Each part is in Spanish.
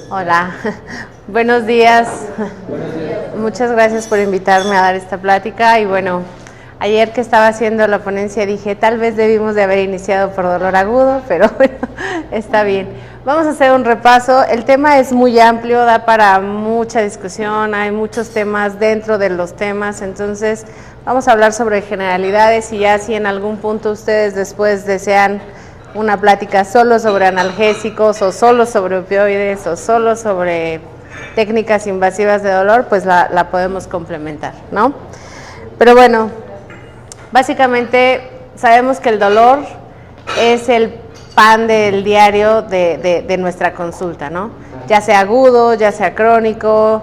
Hola, buenos días. Muchas gracias por invitarme a dar esta plática. Y bueno, ayer que estaba haciendo la ponencia dije, tal vez debimos de haber iniciado por dolor agudo, pero bueno, está bien. Vamos a hacer un repaso. El tema es muy amplio, da para mucha discusión, hay muchos temas dentro de los temas, entonces vamos a hablar sobre generalidades y ya si en algún punto ustedes después desean una plática solo sobre analgésicos o solo sobre opioides o solo sobre técnicas invasivas de dolor, pues la podemos complementar, ¿no? Pero bueno, básicamente sabemos que el dolor es el pan del diario de nuestra consulta, ¿no? Ya sea agudo, ya sea crónico,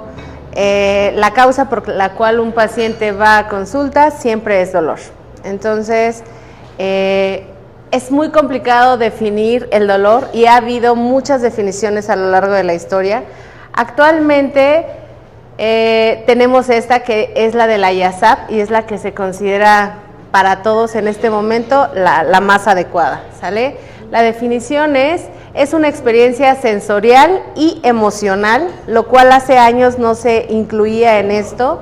la causa por la cual un paciente va a consulta siempre es dolor. Entonces, es muy complicado definir el dolor y ha habido muchas definiciones a lo largo de la historia. Actualmente tenemos esta que es la de la IASAP y es la que se considera para todos en este momento la más adecuada, ¿sale? La definición es una experiencia sensorial y emocional, lo cual hace años no se incluía en esto,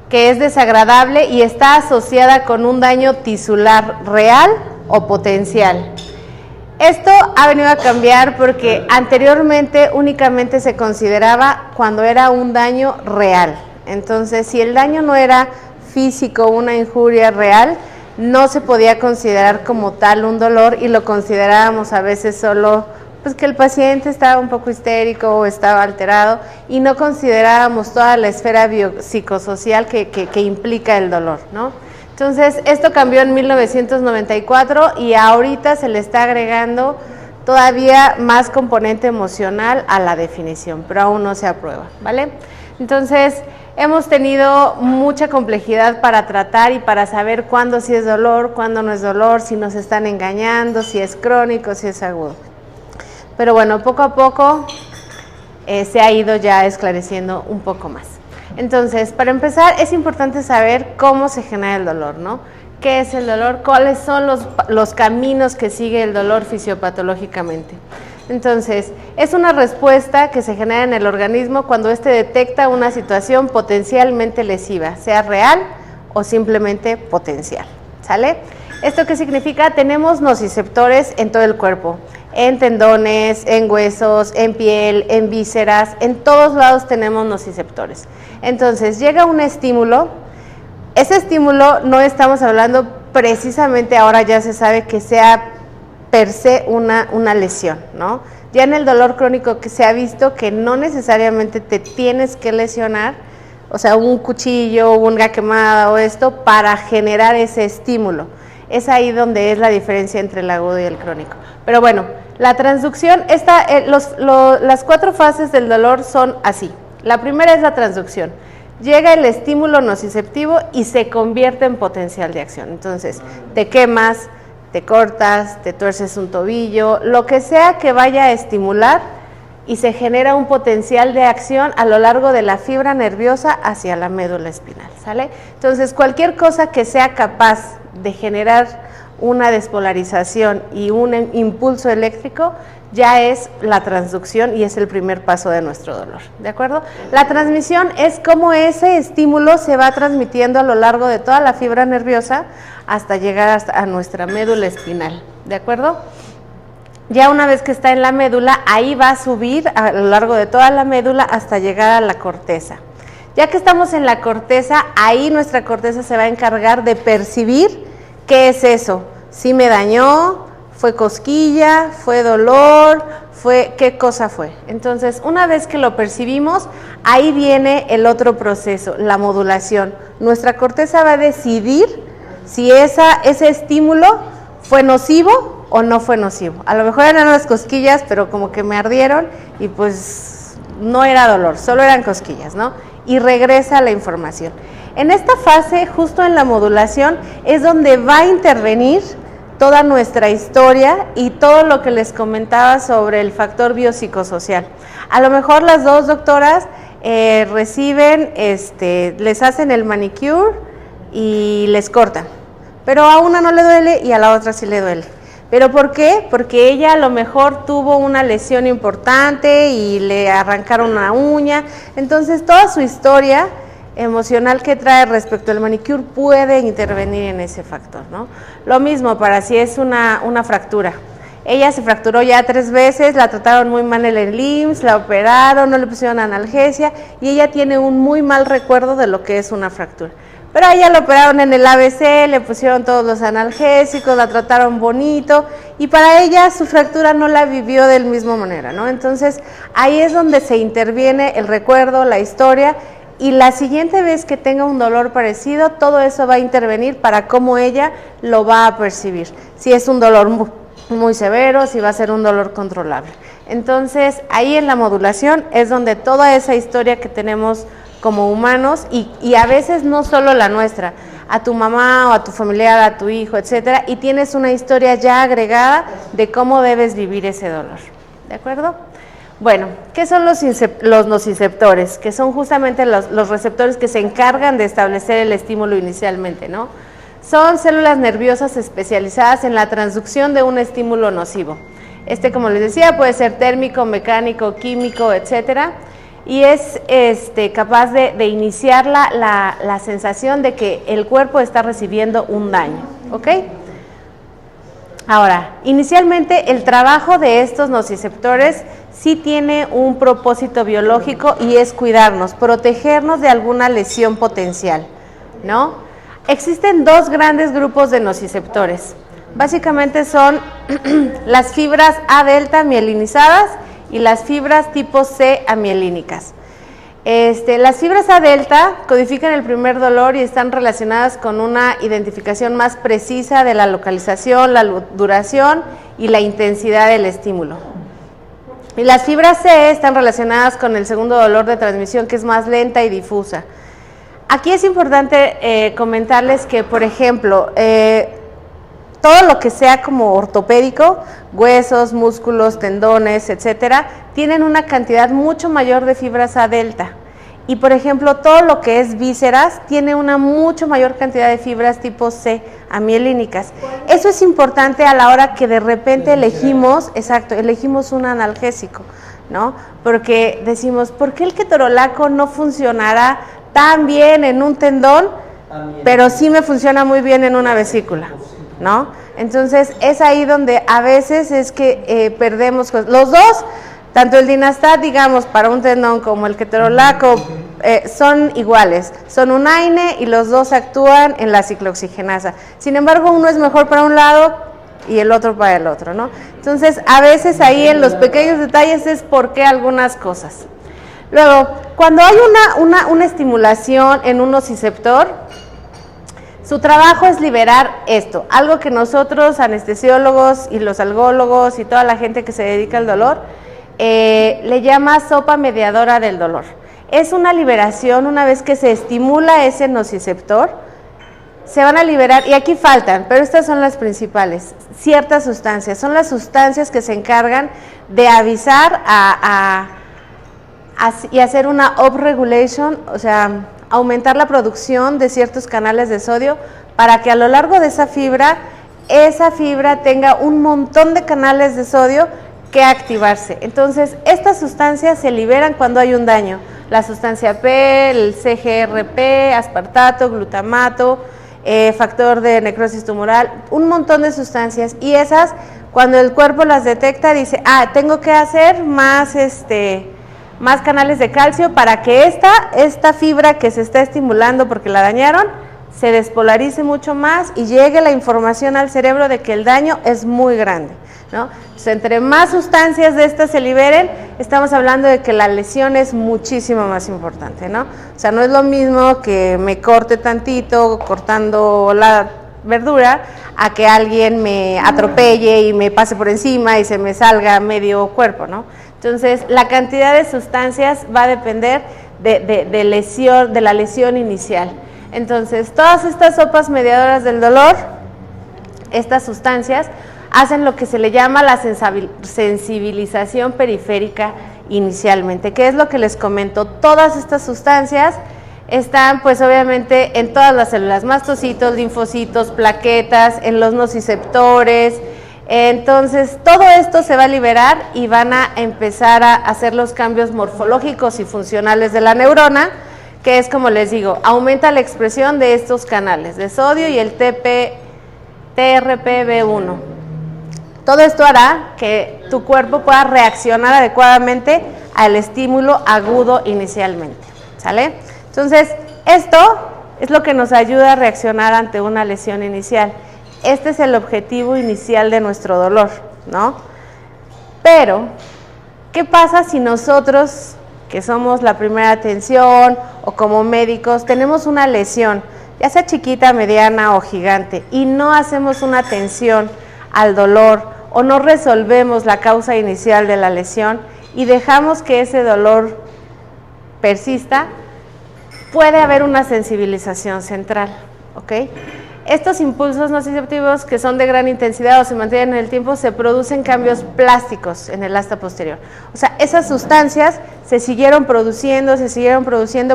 que es desagradable y está asociada con un daño tisular real o potencial. Esto ha venido a cambiar porque anteriormente únicamente se consideraba cuando era un daño real. Entonces, si el daño no era físico, una injuria real, no se podía considerar como tal un dolor y lo considerábamos a veces solo pues que el paciente estaba un poco histérico o estaba alterado y no considerábamos toda la esfera biopsicosocial que implica el dolor, ¿no? Entonces, esto cambió en 1994 y ahorita se le está agregando todavía más componente emocional a la definición, pero aún no se aprueba, ¿vale? Entonces, hemos tenido mucha complejidad para tratar y para saber cuándo sí es dolor, cuándo no es dolor, si nos están engañando, si es crónico, si es agudo. Pero bueno, poco a poco se ha ido ya esclareciendo un poco más. Entonces, para empezar, es importante saber cómo se genera el dolor, ¿no? ¿Qué es el dolor? ¿Cuáles son los caminos que sigue el dolor fisiopatológicamente? Entonces, es una respuesta que se genera en el organismo cuando éste detecta una situación potencialmente lesiva, sea real o simplemente potencial, ¿sale? ¿Esto qué significa? Tenemos nociceptores en todo el cuerpo, en tendones, en huesos, en piel, en vísceras, en todos lados tenemos nociceptores. Entonces, llega un estímulo, ese estímulo no estamos hablando precisamente ahora ya se sabe que sea per se una lesión, ¿no? Ya en el dolor crónico que se ha visto que no necesariamente te tienes que lesionar, o sea, un cuchillo, una quemada o esto para generar ese estímulo. Es ahí donde es la diferencia entre el agudo y el crónico. Pero bueno, la transducción, las 4 fases del dolor son así. La primera es la transducción. Llega el estímulo nociceptivo y se convierte en potencial de acción. Entonces, te quemas, te cortas, te tuerces un tobillo, lo que sea que vaya a estimular y se genera un potencial de acción a lo largo de la fibra nerviosa hacia la médula espinal, ¿sale? Entonces, cualquier cosa que sea capaz de generar una despolarización y un impulso eléctrico ya es la transducción y es el primer paso de nuestro dolor, ¿de acuerdo? La transmisión es cómo ese estímulo se va transmitiendo a lo largo de toda la fibra nerviosa hasta llegar a nuestra médula espinal, ¿de acuerdo? Ya una vez que está en la médula, ahí va a subir a lo largo de toda la médula hasta llegar a la corteza. Ya que estamos en la corteza, ahí nuestra corteza se va a encargar de percibir qué es eso, si me dañó, fue cosquilla, fue dolor, qué cosa fue. Entonces, una vez que lo percibimos, ahí viene el otro proceso, la modulación. Nuestra corteza va a decidir si ese estímulo fue nocivo o no fue nocivo. A lo mejor eran unas cosquillas, pero como que me ardieron y pues no era dolor, solo eran cosquillas, ¿no? Y regresa la información. En esta fase, justo en la modulación, es donde va a intervenir toda nuestra historia y todo lo que les comentaba sobre el factor biopsicosocial. A lo mejor las dos doctoras reciben, les hacen el manicure y les cortan, pero a una no le duele y a la otra sí le duele. ¿Pero por qué? Porque ella a lo mejor tuvo una lesión importante y le arrancaron una uña. Entonces, toda su historia emocional que trae respecto al manicure puede intervenir en ese factor, ¿no? Lo mismo para si es una fractura. Ella se fracturó ya 3 veces, la trataron muy mal en el IMSS, la operaron, no le pusieron analgesia y ella tiene un muy mal recuerdo de lo que es una fractura. Pero a ella la operaron en el ABC, le pusieron todos los analgésicos, la trataron bonito y para ella su fractura no la vivió de la misma manera, ¿no? Entonces ahí es donde se interviene el recuerdo, la historia y la siguiente vez que tenga un dolor parecido, todo eso va a intervenir para cómo ella lo va a percibir. Si es un dolor muy severo, si va a ser un dolor controlable. Entonces, ahí en la modulación es donde toda esa historia que tenemos como humanos y a veces no solo la nuestra, a tu mamá o a tu familiar, a tu hijo, etcétera, y tienes una historia ya agregada de cómo debes vivir ese dolor. ¿De acuerdo? Bueno, ¿qué son los nociceptores? Que son justamente los receptores que se encargan de establecer el estímulo inicialmente, ¿no? Son células nerviosas especializadas en la transducción de un estímulo nocivo. Como les decía, puede ser térmico, mecánico, químico, etcétera, y es capaz de iniciar la sensación de que el cuerpo está recibiendo un daño, ¿ok? Ahora, inicialmente el trabajo de estos nociceptores sí tiene un propósito biológico y es cuidarnos, protegernos de alguna lesión potencial, ¿no? Existen 2 grandes grupos de nociceptores. Básicamente son las fibras A delta mielinizadas y las fibras tipo C amielínicas. Las fibras A delta codifican el primer dolor y están relacionadas con una identificación más precisa de la localización, la duración y la intensidad del estímulo. Y las fibras C están relacionadas con el segundo dolor de transmisión, que es más lenta y difusa. Aquí es importante comentarles que, por ejemplo, todo lo que sea como ortopédico, huesos, músculos, tendones, etcétera, tienen una cantidad mucho mayor de fibras A delta. Y, por ejemplo, todo lo que es vísceras tiene una mucho mayor cantidad de fibras tipo C amielínicas. Eso es importante a la hora que de repente elegimos un analgésico, ¿no? Porque decimos, ¿por qué el ketorolaco no funcionará tan bien en un tendón, pero sí me funciona muy bien en una vesícula, ¿no? Entonces es ahí donde a veces es que perdemos los dos, tanto el Dinastat, digamos, para un tendón como el ketorolaco son iguales, son un AINE y los dos actúan en la ciclooxigenasa. Sin embargo, uno es mejor para un lado y el otro para el otro, ¿no? Entonces a veces ahí en los pequeños detalles es por qué algunas cosas. Luego, cuando hay una estimulación en un nociceptor, su trabajo es liberar esto, algo que nosotros, anestesiólogos y los algólogos y toda la gente que se dedica al dolor, le llama sopa mediadora del dolor. Es una liberación, una vez que se estimula ese nociceptor, se van a liberar, y aquí faltan, pero estas son las principales, ciertas sustancias, son las sustancias que se encargan de avisar y hacer una upregulation, o sea, aumentar la producción de ciertos canales de sodio para que a lo largo de esa fibra tenga un montón de canales de sodio que activarse. Entonces, estas sustancias se liberan cuando hay un daño. La sustancia P, el CGRP, aspartato, glutamato, factor de necrosis tumoral, un montón de sustancias, y esas, cuando el cuerpo las detecta, dice, tengo que hacer más canales de calcio para que esta fibra que se está estimulando porque la dañaron, se despolarice mucho más y llegue la información al cerebro de que el daño es muy grande, ¿no? Entonces, entre más sustancias de estas se liberen, estamos hablando de que la lesión es muchísimo más importante, ¿no? O sea, no es lo mismo que me corte tantito cortando la verdura a que alguien me atropelle y me pase por encima y se me salga medio cuerpo, ¿no? Entonces, la cantidad de sustancias va a depender de la lesión inicial. Entonces, todas estas sopas mediadoras del dolor, estas sustancias, hacen lo que se le llama la sensibilización periférica inicialmente. ¿Qué es lo que les comento? Todas estas sustancias están, pues obviamente, en todas las células, mastocitos, linfocitos, plaquetas, en los nociceptores, Entonces, todo esto se va a liberar y van a empezar a hacer los cambios morfológicos y funcionales de la neurona, que es, como les digo, aumenta la expresión de estos canales de sodio y el TRPV1. Todo esto hará que tu cuerpo pueda reaccionar adecuadamente al estímulo agudo inicialmente, ¿sale? Entonces, esto es lo que nos ayuda a reaccionar ante una lesión inicial. Este es el objetivo inicial de nuestro dolor, ¿no? Pero, ¿qué pasa si nosotros, que somos la primera atención o como médicos, tenemos una lesión, ya sea chiquita, mediana o gigante, y no hacemos una atención al dolor o no resolvemos la causa inicial de la lesión y dejamos que ese dolor persista? Puede haber una sensibilización central, ¿ok? Estos impulsos nociceptivos, que son de gran intensidad o se mantienen en el tiempo, se producen cambios plásticos en el asta posterior. O sea, esas sustancias se siguieron produciendo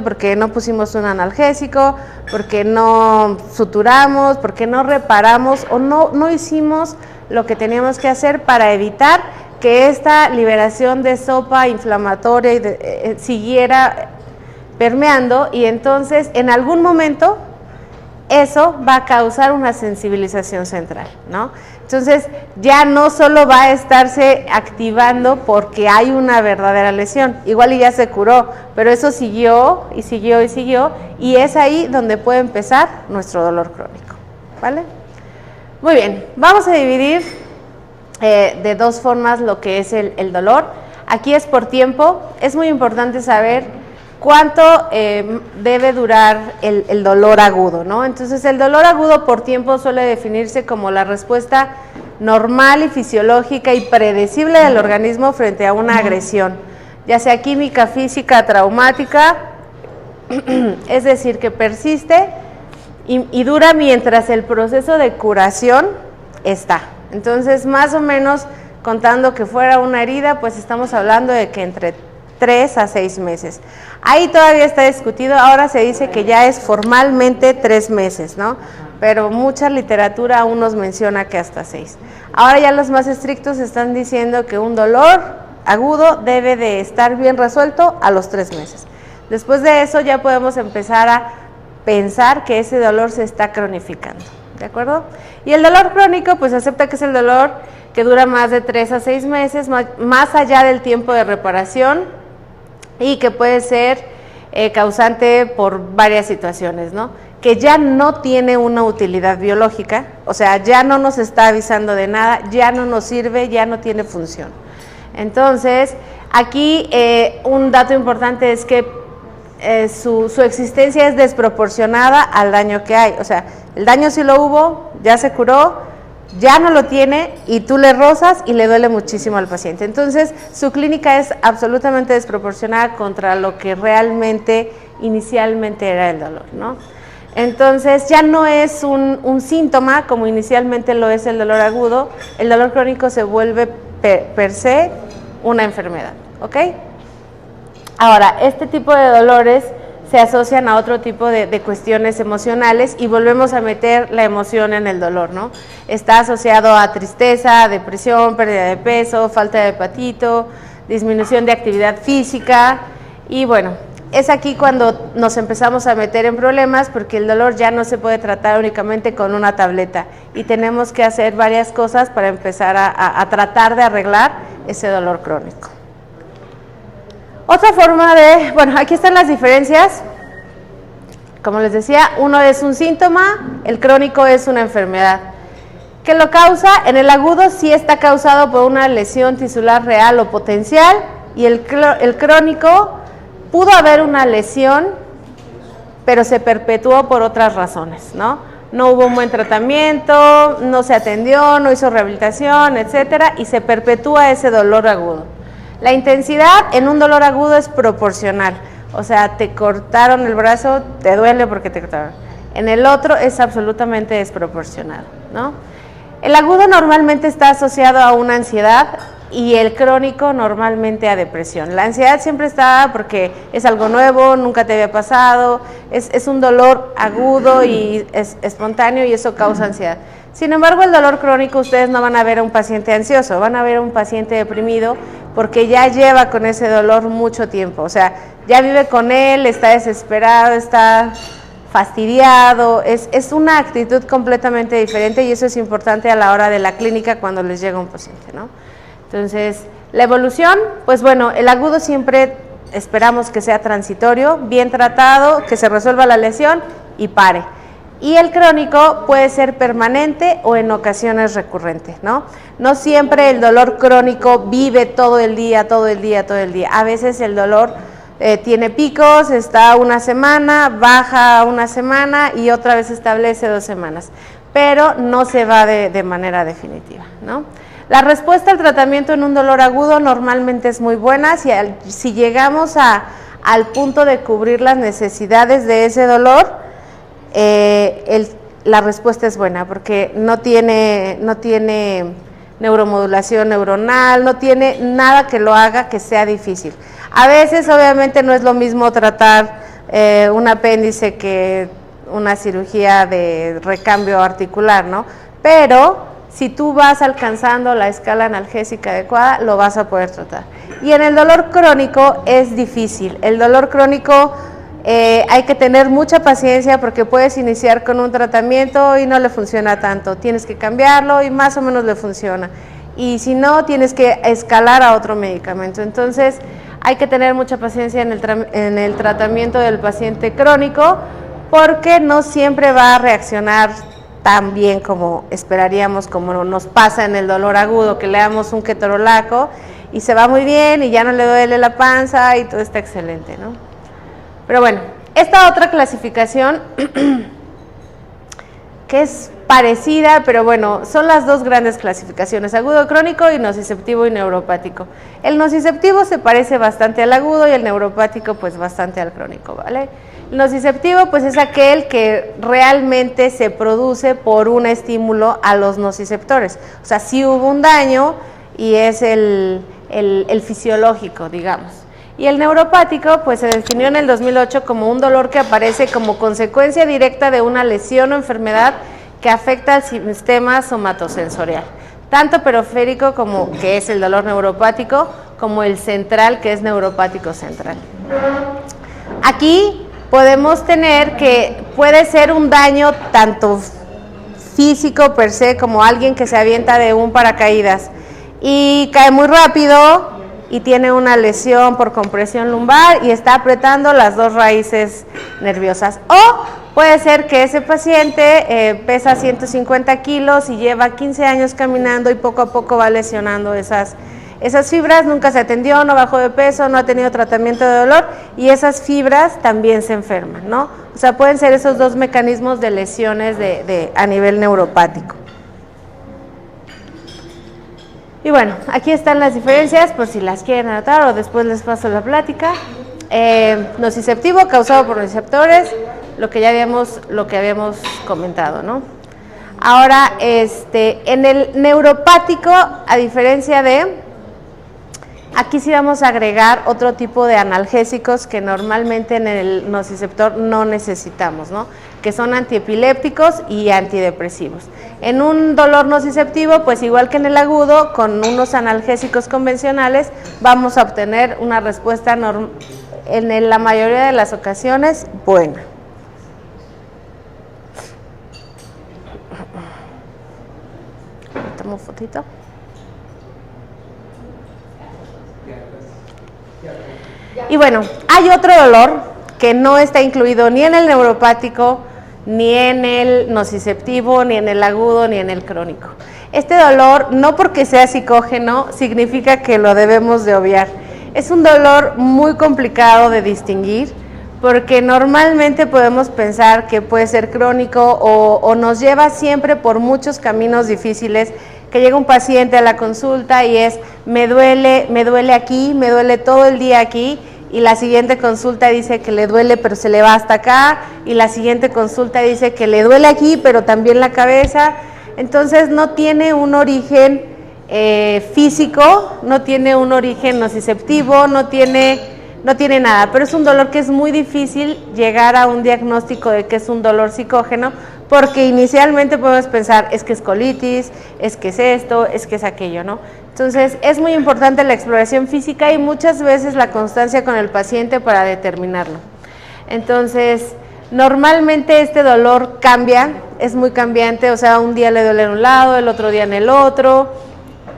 porque no pusimos un analgésico, porque no suturamos, porque no reparamos o no hicimos lo que teníamos que hacer para evitar que esta liberación de sopa inflamatoria siguiera permeando, y entonces en algún momento eso va a causar una sensibilización central, ¿no? Entonces ya no solo va a estarse activando porque hay una verdadera lesión, igual y ya se curó, pero eso siguió y siguió y siguió, y es ahí donde puede empezar nuestro dolor crónico, ¿vale? Muy bien, vamos a dividir de dos formas lo que es el dolor. Aquí es por tiempo. Es muy importante saber cuánto debe durar el dolor agudo, ¿no? Entonces, el dolor agudo por tiempo suele definirse como la respuesta normal y fisiológica y predecible del organismo frente a una agresión, ya sea química, física, traumática, es decir, que persiste y dura mientras el proceso de curación está. Entonces, más o menos, contando que fuera una herida, pues estamos hablando de que entre 3 a 6 meses. Ahí todavía está discutido, ahora se dice que ya es formalmente 3 meses, ¿no? Pero mucha literatura aún nos menciona que hasta 6. Ahora ya los más estrictos están diciendo que un dolor agudo debe de estar bien resuelto a los 3 meses. Después de eso ya podemos empezar a pensar que ese dolor se está cronificando, ¿de acuerdo? Y el dolor crónico, pues acepta que es el dolor que dura más de 3 a 6 meses, más allá del tiempo de reparación, y que puede ser causante por varias situaciones, ¿no? Que ya no tiene una utilidad biológica, o sea, ya no nos está avisando de nada, ya no nos sirve, ya no tiene función. Entonces, aquí un dato importante es que su existencia es desproporcionada al daño que hay. O sea, el daño sí lo hubo, ya se curó, ya no lo tiene y tú le rozas y le duele muchísimo al paciente. Entonces, su clínica es absolutamente desproporcionada contra lo que realmente inicialmente era el dolor, ¿no? Entonces, ya no es un síntoma como inicialmente lo es el dolor agudo. El dolor crónico se vuelve per se una enfermedad, ¿ok? Ahora, este tipo de dolores se asocian a otro tipo de cuestiones emocionales y volvemos a meter la emoción en el dolor, ¿no? Está asociado a tristeza, depresión, pérdida de peso, falta de apetito, disminución de actividad física, y bueno, es aquí cuando nos empezamos a meter en problemas porque el dolor ya no se puede tratar únicamente con una tableta y tenemos que hacer varias cosas para empezar a tratar de arreglar ese dolor crónico. Otra forma bueno, aquí están las diferencias. Como les decía, uno es un síntoma, el crónico es una enfermedad. ¿Qué lo causa? En el agudo sí está causado por una lesión tisular real o potencial, y el crónico pudo haber una lesión, pero se perpetuó por otras razones, ¿no? No hubo un buen tratamiento, no se atendió, no hizo rehabilitación, etcétera, y se perpetúa ese dolor agudo. La intensidad en un dolor agudo es proporcional, o sea, te cortaron el brazo, te duele porque te cortaron. En el otro es absolutamente desproporcionado, ¿no? El agudo normalmente está asociado a una ansiedad y el crónico normalmente a depresión. La ansiedad siempre está porque es algo nuevo, nunca te había pasado, es un dolor agudo y es espontáneo y eso causa ansiedad. Sin embargo, el dolor crónico, ustedes no van a ver a un paciente ansioso, van a ver a un paciente deprimido porque ya lleva con ese dolor mucho tiempo, o sea, ya vive con él, está desesperado, está fastidiado, es una actitud completamente diferente y eso es importante a la hora de la clínica cuando les llega un paciente, ¿no? Entonces, la evolución, pues bueno, el agudo siempre esperamos que sea transitorio, bien tratado, que se resuelva la lesión y pare. Y el crónico puede ser permanente o en ocasiones recurrente, ¿no? No siempre el dolor crónico vive todo el día, todo el día, todo el día. A veces el dolor tiene picos, está una semana, baja una semana y otra vez se establece 2 semanas, pero no se va de manera definitiva, ¿no? La respuesta al tratamiento en un dolor agudo normalmente es muy buena. Si llegamos al punto de cubrir las necesidades de ese dolor, la respuesta es buena porque no tiene neuromodulación neuronal, no tiene nada que lo haga que sea difícil. A veces obviamente no es lo mismo tratar un apéndice que una cirugía de recambio articular, ¿no? Pero si tú vas alcanzando la escala analgésica adecuada, lo vas a poder tratar. Y en el dolor crónico es difícil. El dolor crónico hay que tener mucha paciencia porque puedes iniciar con un tratamiento y no le funciona tanto. Tienes que cambiarlo y más o menos le funciona. Y si no, tienes que escalar a otro medicamento. Entonces, hay que tener mucha paciencia en el tratamiento del paciente crónico porque no siempre va a reaccionar tan bien como esperaríamos, como nos pasa en el dolor agudo, que le damos un ketorolaco y se va muy bien y ya no le duele la panza y todo está excelente, ¿no? Pero bueno, esta otra clasificación que es parecida, pero bueno, son las dos grandes clasificaciones, agudo crónico y nociceptivo y neuropático. El nociceptivo se parece bastante al agudo y el neuropático pues bastante al crónico, ¿vale? El nociceptivo pues es aquel que realmente se produce por un estímulo a los nociceptores, o sea, sí hubo un daño y es el fisiológico, digamos. Y el neuropático pues se definió en el 2008 como un dolor que aparece como consecuencia directa de una lesión o enfermedad que afecta al sistema somatosensorial, tanto periférico como que es el dolor neuropático, como el central que es neuropático central. Aquí podemos tener que puede ser un daño tanto físico per se como alguien que se avienta de un paracaídas y cae muy rápido y tiene una lesión por compresión lumbar y está apretando las dos raíces nerviosas. O puede ser que ese paciente pesa 150 kilos y lleva 15 años caminando y poco a poco va lesionando esas fibras, nunca se atendió, no bajó de peso, no ha tenido tratamiento de dolor y esas fibras también se enferman, ¿no? O sea, pueden ser esos dos mecanismos de lesiones a nivel neuropático. Y bueno, aquí están las diferencias por si las quieren anotar o después les paso la plática. Nociceptivo causado por nociceptores, lo que habíamos comentado, ¿no? Ahora, en el neuropático, a diferencia de, aquí sí vamos a agregar otro tipo de analgésicos que normalmente en el nociceptor no necesitamos, ¿no? Que son antiepilépticos y antidepresivos. En un dolor nociceptivo, pues igual que en el agudo, con unos analgésicos convencionales vamos a obtener una respuesta en la mayoría de las ocasiones buena. Tomo fotito. Y bueno, hay otro dolor que no está incluido ni en el neuropático, ni en el nociceptivo, ni en el agudo, ni en el crónico. Este dolor, no porque sea psicógeno, significa que lo debemos de obviar. Es un dolor muy complicado de distinguir, porque normalmente podemos pensar que puede ser crónico o nos lleva siempre por muchos caminos difíciles, que llega un paciente a la consulta y me duele aquí, me duele todo el día aquí, y la siguiente consulta dice que le duele pero se le va hasta acá, y la siguiente consulta dice que le duele aquí pero también la cabeza. Entonces no tiene un origen físico, no tiene un origen nociceptivo, no tiene nada, pero es un dolor que es muy difícil llegar a un diagnóstico de que es un dolor psicógeno, porque inicialmente podemos pensar, es que es colitis, es que es esto, es que es aquello, ¿no? Entonces, es muy importante la exploración física y muchas veces la constancia con el paciente para determinarlo. Entonces, normalmente este dolor cambia, es muy cambiante, o sea, un día le duele en un lado, el otro día en el otro,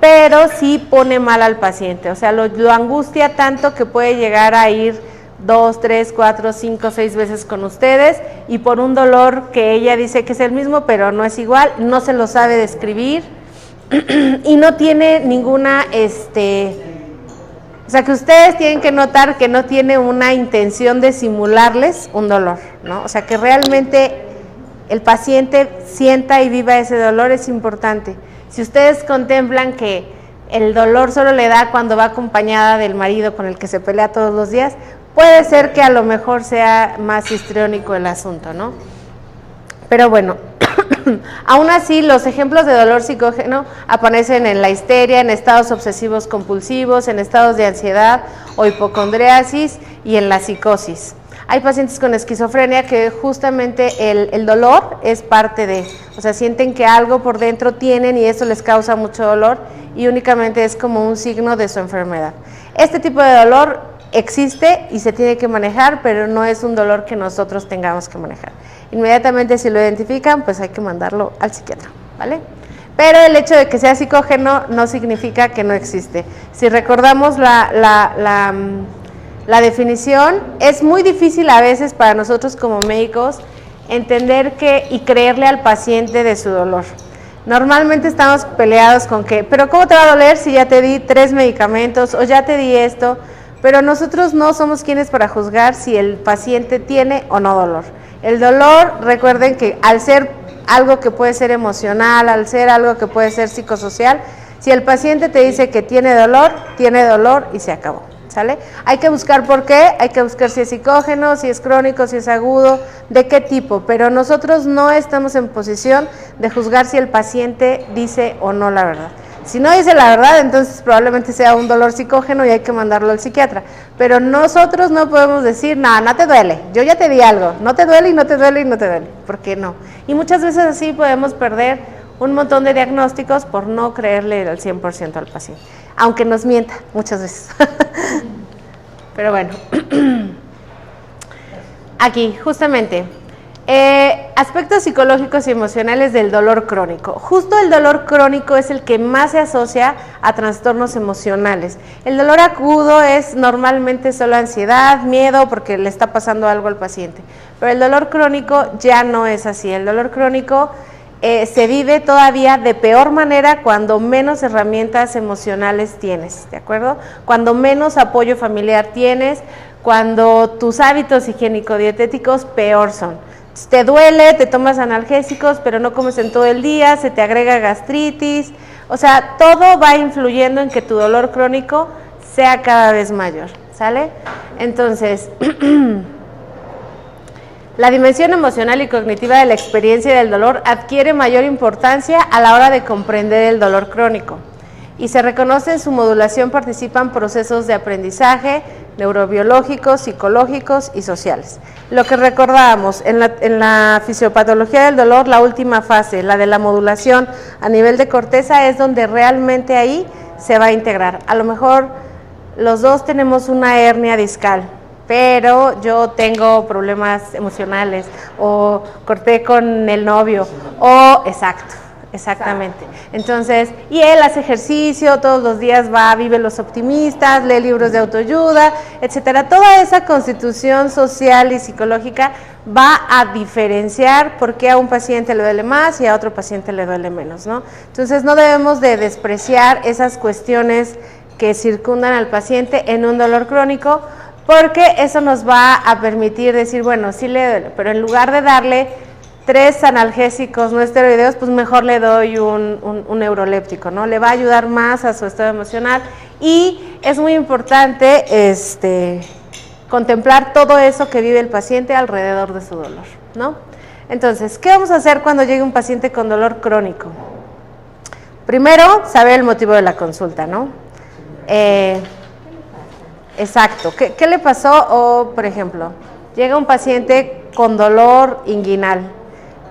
pero sí pone mal al paciente, o sea, lo angustia tanto que puede llegar a ir 2, 3, 4, 5, 6 veces con ustedes y por un dolor que ella dice que es el mismo, pero no es igual, no se lo sabe describir y no tiene ninguna, o sea, que ustedes tienen que notar que no tiene una intención de simularles un dolor, ¿no? O sea, que realmente el paciente sienta y viva ese dolor es importante. Si ustedes contemplan que el dolor solo le da cuando va acompañada del marido con el que se pelea todos los días, puede ser que a lo mejor sea más histriónico el asunto, ¿no? Pero bueno, aún así los ejemplos de dolor psicógeno aparecen en la histeria, en estados obsesivos compulsivos, en estados de ansiedad o hipocondriasis y en la psicosis. Hay pacientes con esquizofrenia que justamente el dolor es parte de, o sea, sienten que algo por dentro tienen y eso les causa mucho dolor y únicamente es como un signo de su enfermedad. Este tipo de dolor existe y se tiene que manejar, pero no es un dolor que nosotros tengamos que manejar. Inmediatamente si lo identifican, pues hay que mandarlo al psiquiatra, ¿vale? Pero el hecho de que sea psicógeno no significa que no existe. Si recordamos la definición, es muy difícil a veces para nosotros como médicos entender que y creerle al paciente de su dolor. Normalmente estamos peleados con que, pero ¿cómo te va a doler si ya te di 3 medicamentos o ya te di esto? Pero nosotros no somos quienes para juzgar si el paciente tiene o no dolor. El dolor, recuerden que al ser algo que puede ser emocional, al ser algo que puede ser psicosocial, si el paciente te dice que tiene dolor y se acabó, ¿sale? Hay que buscar por qué, hay que buscar si es psicógeno, si es crónico, si es agudo, de qué tipo, pero nosotros no estamos en posición de juzgar si el paciente dice o no la verdad. Si no dice la verdad, entonces probablemente sea un dolor psicógeno y hay que mandarlo al psiquiatra. Pero nosotros no podemos decir, no te duele, yo ya te di algo, no te duele y no te duele y no te duele. ¿Por qué no? Y muchas veces así podemos perder un montón de diagnósticos por no creerle al 100% al paciente. Aunque nos mienta muchas veces. Pero bueno. Aquí, justamente. Aspectos psicológicos y emocionales del dolor crónico. Justo el dolor crónico es el que más se asocia a trastornos emocionales. El dolor agudo es normalmente solo ansiedad, miedo, porque le está pasando algo al paciente. Pero el dolor crónico ya no es así. El dolor crónico se vive todavía de peor manera cuando menos herramientas emocionales tienes, ¿de acuerdo? Cuando menos apoyo familiar tienes, cuando tus hábitos higiénico-dietéticos peor son. Te duele, te tomas analgésicos, pero no comes en todo el día, se te agrega gastritis, o sea, todo va influyendo en que tu dolor crónico sea cada vez mayor, ¿sale? Entonces, la dimensión emocional y cognitiva de la experiencia del dolor adquiere mayor importancia a la hora de comprender el dolor crónico y se reconoce en su modulación participan procesos de aprendizaje neurobiológicos, psicológicos y sociales. Lo que recordábamos en la fisiopatología del dolor, la última fase, la de la modulación a nivel de corteza, es donde realmente ahí se va a integrar. A lo mejor los dos tenemos una hernia discal, pero yo tengo problemas emocionales o corté con el novio o exactamente. Entonces, y él hace ejercicio, todos los días va, vive los optimistas, lee libros de autoayuda, etcétera. Toda esa constitución social y psicológica va a diferenciar por qué a un paciente le duele más y a otro paciente le duele menos, ¿no? Entonces, no debemos de despreciar esas cuestiones que circundan al paciente en un dolor crónico, porque eso nos va a permitir decir, bueno, sí le duele, pero en lugar de darle 3 analgésicos no esteroideos, pues mejor le doy un neuroléptico, ¿no? Le va a ayudar más a su estado emocional y es muy importante contemplar todo eso que vive el paciente alrededor de su dolor, ¿no? Entonces, ¿qué vamos a hacer cuando llegue un paciente con dolor crónico? Primero, saber el motivo de la consulta, ¿no? Exacto. ¿Qué le pasó? O, por ejemplo, llega un paciente con dolor inguinal,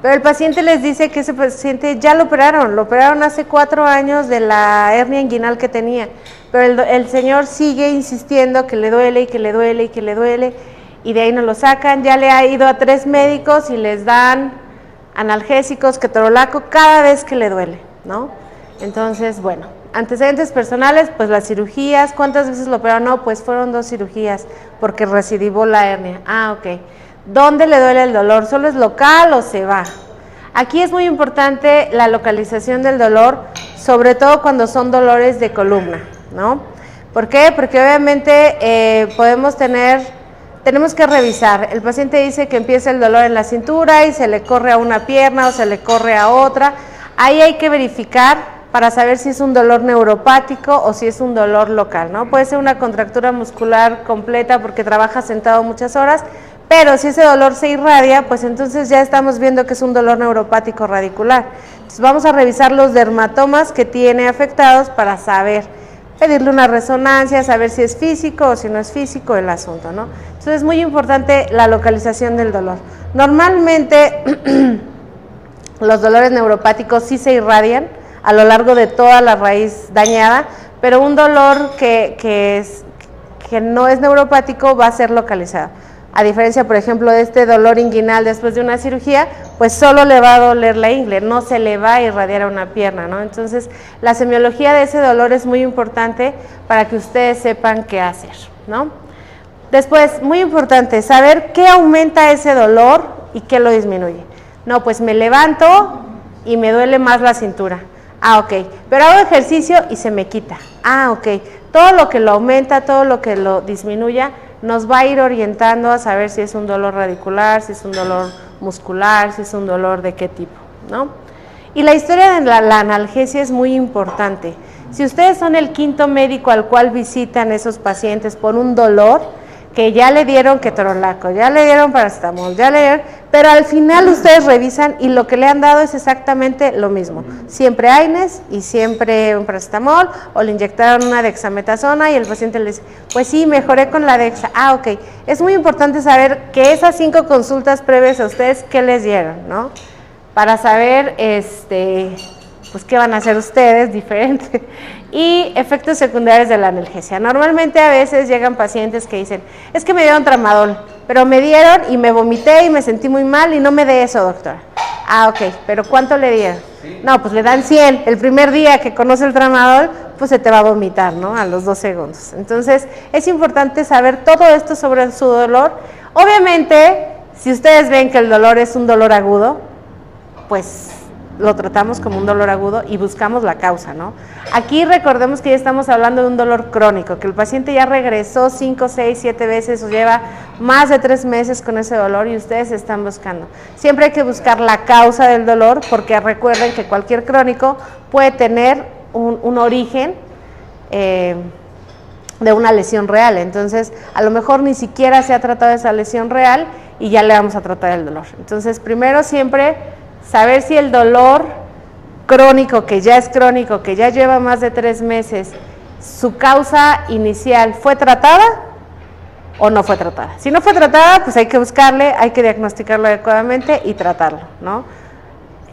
pero el paciente les dice que ese paciente ya lo operaron hace 4 años de la hernia inguinal que tenía, pero el señor sigue insistiendo que le duele y que le duele y que le duele, y de ahí no lo sacan. Ya le ha ido a 3 médicos y les dan analgésicos, ketorolaco, cada vez que le duele, ¿no? Entonces, bueno, antecedentes personales, pues las cirugías. ¿Cuántas veces lo operaron? No, pues fueron 2 cirugías porque recidivó la hernia. Ah, ok. ¿Dónde le duele el dolor? ¿Solo es local o se va? Aquí es muy importante la localización del dolor, sobre todo cuando son dolores de columna, ¿no? ¿Por qué? Porque obviamente tenemos que revisar. El paciente dice que empieza el dolor en la cintura y se le corre a una pierna o se le corre a otra. Ahí hay que verificar para saber si es un dolor neuropático o si es un dolor local, ¿no? Puede ser una contractura muscular completa porque trabaja sentado muchas horas, pero si ese dolor se irradia, pues entonces ya estamos viendo que es un dolor neuropático radicular. Entonces vamos a revisar los dermatomas que tiene afectados para saber, pedirle una resonancia, saber si es físico o si no es físico el asunto, ¿no? Entonces es muy importante la localización del dolor. Normalmente los dolores neuropáticos sí se irradian a lo largo de toda la raíz dañada, pero un dolor que no es neuropático va a ser localizado. A diferencia, por ejemplo, de este dolor inguinal después de una cirugía, pues solo le va a doler la ingle, no se le va a irradiar a una pierna, ¿no? Entonces, la semiología de ese dolor es muy importante para que ustedes sepan qué hacer, ¿no? Después, muy importante, saber qué aumenta ese dolor y qué lo disminuye. No, pues me levanto y me duele más la cintura. Ah, ok, pero hago ejercicio y se me quita. Ah, ok, todo lo que lo aumenta, todo lo que lo disminuya, nos va a ir orientando a saber si es un dolor radicular, si es un dolor muscular, si es un dolor de qué tipo, ¿no? Y la historia de la analgesia es muy importante. Si ustedes son el 5.º médico al cual visitan esos pacientes por un dolor, que ya le dieron ketorolaco, ya le dieron paracetamol, pero al final ustedes revisan y lo que le han dado es exactamente lo mismo. Siempre AINES y siempre un paracetamol, o le inyectaron una dexametasona y el paciente le dice, pues sí, mejoré con la dexa. Ah, ok. Es muy importante saber que esas 5 consultas previas a ustedes, ¿qué les dieron, no? Para saber, pues qué van a hacer ustedes diferente. Y efectos secundarios de la analgesia. Normalmente a veces llegan pacientes que dicen, es que me dieron tramadol, pero me dieron y me vomité y me sentí muy mal y no me dé eso, doctora. Ah, ok, pero ¿cuánto le dieron? No, pues le dan 100. El primer día que conoce el tramadol, pues se te va a vomitar, ¿no? A los 2 segundos. Entonces, es importante saber todo esto sobre su dolor. Obviamente, si ustedes ven que el dolor es un dolor agudo, pues lo tratamos como un dolor agudo y buscamos la causa, ¿no? Aquí recordemos que ya estamos hablando de un dolor crónico, que el paciente ya regresó 5, 6, 7 veces o lleva más de 3 meses con ese dolor y ustedes están buscando. Siempre hay que buscar la causa del dolor porque recuerden que cualquier crónico puede tener un origen de una lesión real, entonces a lo mejor ni siquiera se ha tratado esa lesión real y ya le vamos a tratar el dolor. Entonces primero siempre saber si el dolor crónico, que ya es crónico, que ya lleva más de 3 meses, su causa inicial fue tratada o no fue tratada. Si no fue tratada, pues hay que buscarle, hay que diagnosticarlo adecuadamente y tratarlo, ¿no?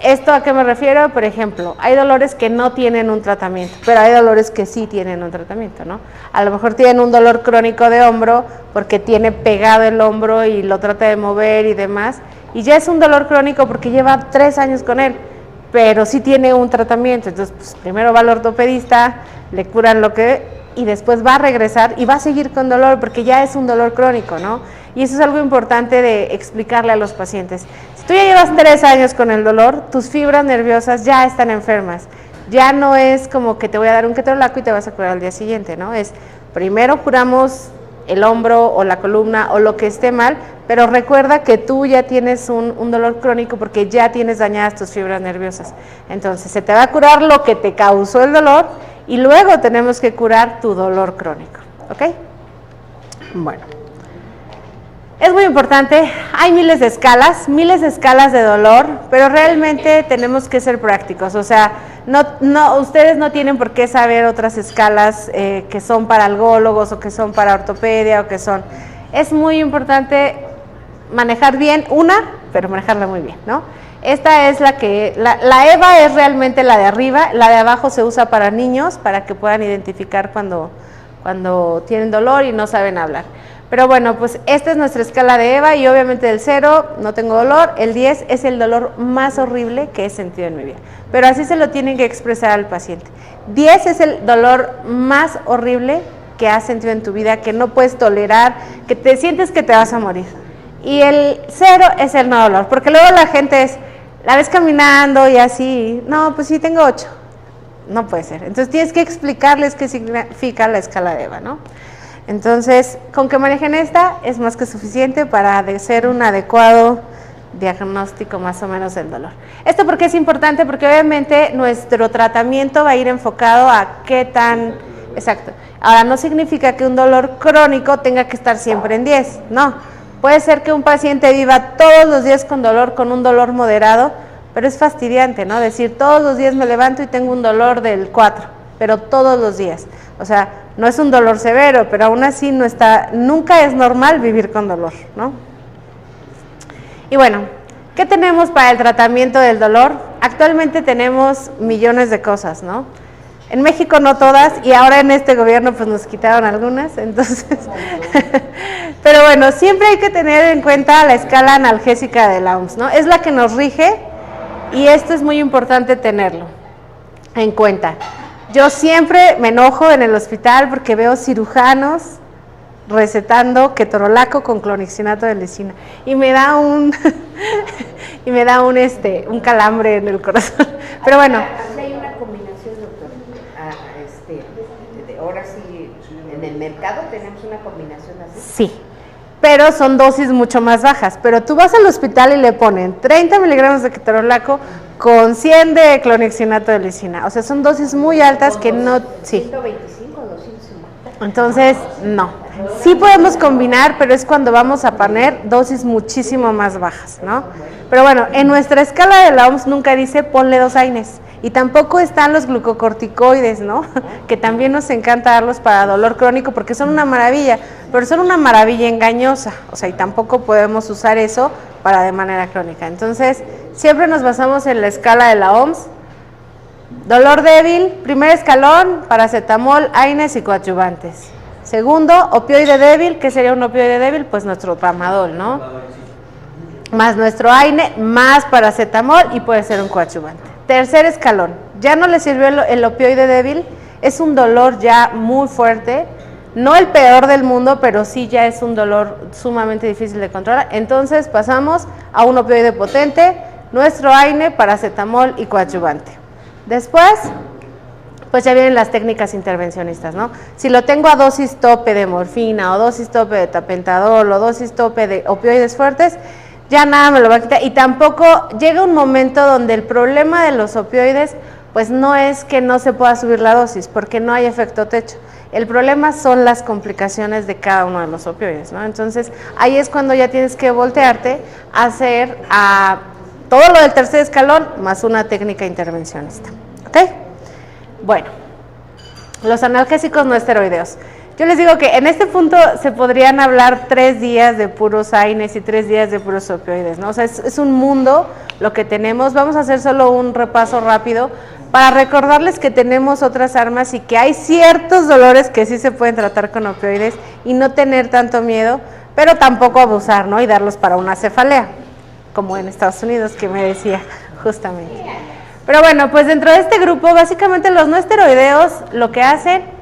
¿Esto a qué me refiero? Por ejemplo, hay dolores que no tienen un tratamiento, pero hay dolores que sí tienen un tratamiento, ¿no? A lo mejor tienen un dolor crónico de hombro porque tiene pegado el hombro y lo trata de mover y demás, y ya es un dolor crónico porque lleva 3 años con él, pero sí tiene un tratamiento. Entonces, pues, primero va al ortopedista, le curan y después va a regresar y va a seguir con dolor porque ya es un dolor crónico, ¿no? Y eso es algo importante de explicarle a los pacientes. Si tú ya llevas 3 años con el dolor, tus fibras nerviosas ya están enfermas. Ya no es como que te voy a dar un ketorolaco y te vas a curar al día siguiente, ¿no? Es primero curamos el hombro o la columna o lo que esté mal, pero recuerda que tú ya tienes un dolor crónico porque ya tienes dañadas tus fibras nerviosas. Entonces se te va a curar lo que te causó el dolor y luego tenemos que curar tu dolor crónico, ¿ok? Bueno, es muy importante, hay miles de escalas de dolor, pero realmente tenemos que ser prácticos, o sea, Ustedes no tienen por qué saber otras escalas que son para algólogos o que son para ortopedia o que son... Es muy importante manejar bien pero manejarla muy bien, ¿no? Esta es la EVA es realmente la de arriba, la de abajo se usa para niños, para que puedan identificar cuando tienen dolor y no saben hablar. Pero bueno, pues esta es nuestra escala de EVA y obviamente del 0 no tengo dolor, el 10 es el dolor más horrible que he sentido en mi vida. Pero así se lo tienen que expresar al paciente. 10 es el dolor más horrible que has sentido en tu vida, que no puedes tolerar, que te sientes que te vas a morir. Y el 0 es el no dolor, porque luego la gente la ves caminando y así, no, pues sí tengo 8. No puede ser. Entonces tienes que explicarles qué significa la escala de EVA, ¿no? Entonces, con que manejen esta es más que suficiente para hacer un adecuado diagnóstico más o menos del dolor. ¿Esto por qué es importante? Porque obviamente nuestro tratamiento va a ir enfocado a qué tan... Exacto. Ahora, no significa que un dolor crónico tenga que estar siempre en 10, no. Puede ser que un paciente viva todos los días con un dolor moderado, pero es fastidiante, ¿no? Decir, todos los días me levanto y tengo un dolor del 4, pero todos los días. O sea, no es un dolor severo, pero aún así nunca es normal vivir con dolor, ¿no? Y bueno, ¿qué tenemos para el tratamiento del dolor? Actualmente tenemos millones de cosas, ¿no? En México no todas, y ahora en este gobierno pues nos quitaron algunas, entonces... Pero bueno, siempre hay que tener en cuenta la escala analgésica de la OMS, ¿no? Es la que nos rige y esto es muy importante tenerlo en cuenta. Yo siempre me enojo en el hospital porque veo cirujanos recetando ketorolaco con clonixinato de lisina y me da un calambre en el corazón. Pero bueno. Hay una combinación, doctor. Ahora sí, en el mercado tenemos una combinación así. Sí, pero son dosis mucho más bajas. Pero tú vas al hospital y le ponen 30 miligramos de ketorolaco con 100 de clonixinato de lisina. O sea, son dosis muy altas que no... Sí. 125 o 250. Entonces, no. Sí podemos combinar, pero es cuando vamos a poner dosis muchísimo más bajas, ¿no? Pero bueno, en nuestra escala de la OMS nunca dice ponle 2 AINES. Y tampoco están los glucocorticoides, ¿no? Que también nos encanta darlos para dolor crónico porque son una maravilla, pero son una maravilla engañosa. O sea, y tampoco podemos usar eso para de manera crónica. Entonces, siempre nos basamos en la escala de la OMS. Dolor débil, primer escalón, paracetamol, AINES y coadyuvantes. Segundo, opioide débil. ¿Qué sería un opioide débil? Pues nuestro tramadol, ¿no? Más nuestro AINE, más paracetamol y puede ser un coadyuvante. Tercer escalón, ya no le sirvió el opioide débil, es un dolor ya muy fuerte, no el peor del mundo, pero sí ya es un dolor sumamente difícil de controlar. Entonces pasamos a un opioide potente, nuestro AINE, paracetamol y coadyuvante. Después, pues ya vienen las técnicas intervencionistas, ¿no? Si lo tengo a dosis tope de morfina o dosis tope de tapentadol o dosis tope de opioides fuertes, ya nada me lo va a quitar. Y tampoco llega un momento donde el problema de los opioides pues no es que no se pueda subir la dosis, porque no hay efecto techo. El problema son las complicaciones de cada uno de los opioides, ¿no? Entonces ahí es cuando ya tienes que voltearte a hacer todo lo del tercer escalón más una técnica intervencionista, ¿ok? Bueno, los analgésicos no esteroideos. Yo les digo que en este punto se podrían hablar 3 días de puros AINES y 3 días de puros opioides, ¿no? O sea, es un mundo lo que tenemos. Vamos a hacer solo un repaso rápido para recordarles que tenemos otras armas y que hay ciertos dolores que sí se pueden tratar con opioides y no tener tanto miedo, pero tampoco abusar, ¿no? Y darlos para una cefalea, como en Estados Unidos, que me decía justamente. Pero bueno, pues dentro de este grupo, básicamente los no esteroideos lo que hacen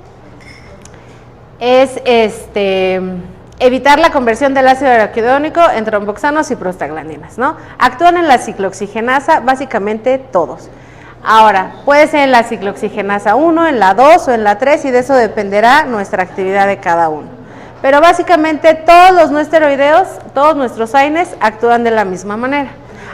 es evitar la conversión del ácido araquidónico en tromboxanos y prostaglandinas, ¿no? Actúan en la ciclooxigenasa, básicamente todos. Ahora, puede ser en la ciclooxigenasa 1, en la 2 o en la 3 y de eso dependerá nuestra actividad de cada uno. Pero básicamente todos los no esteroideos, todos nuestros AINES actúan de la misma manera.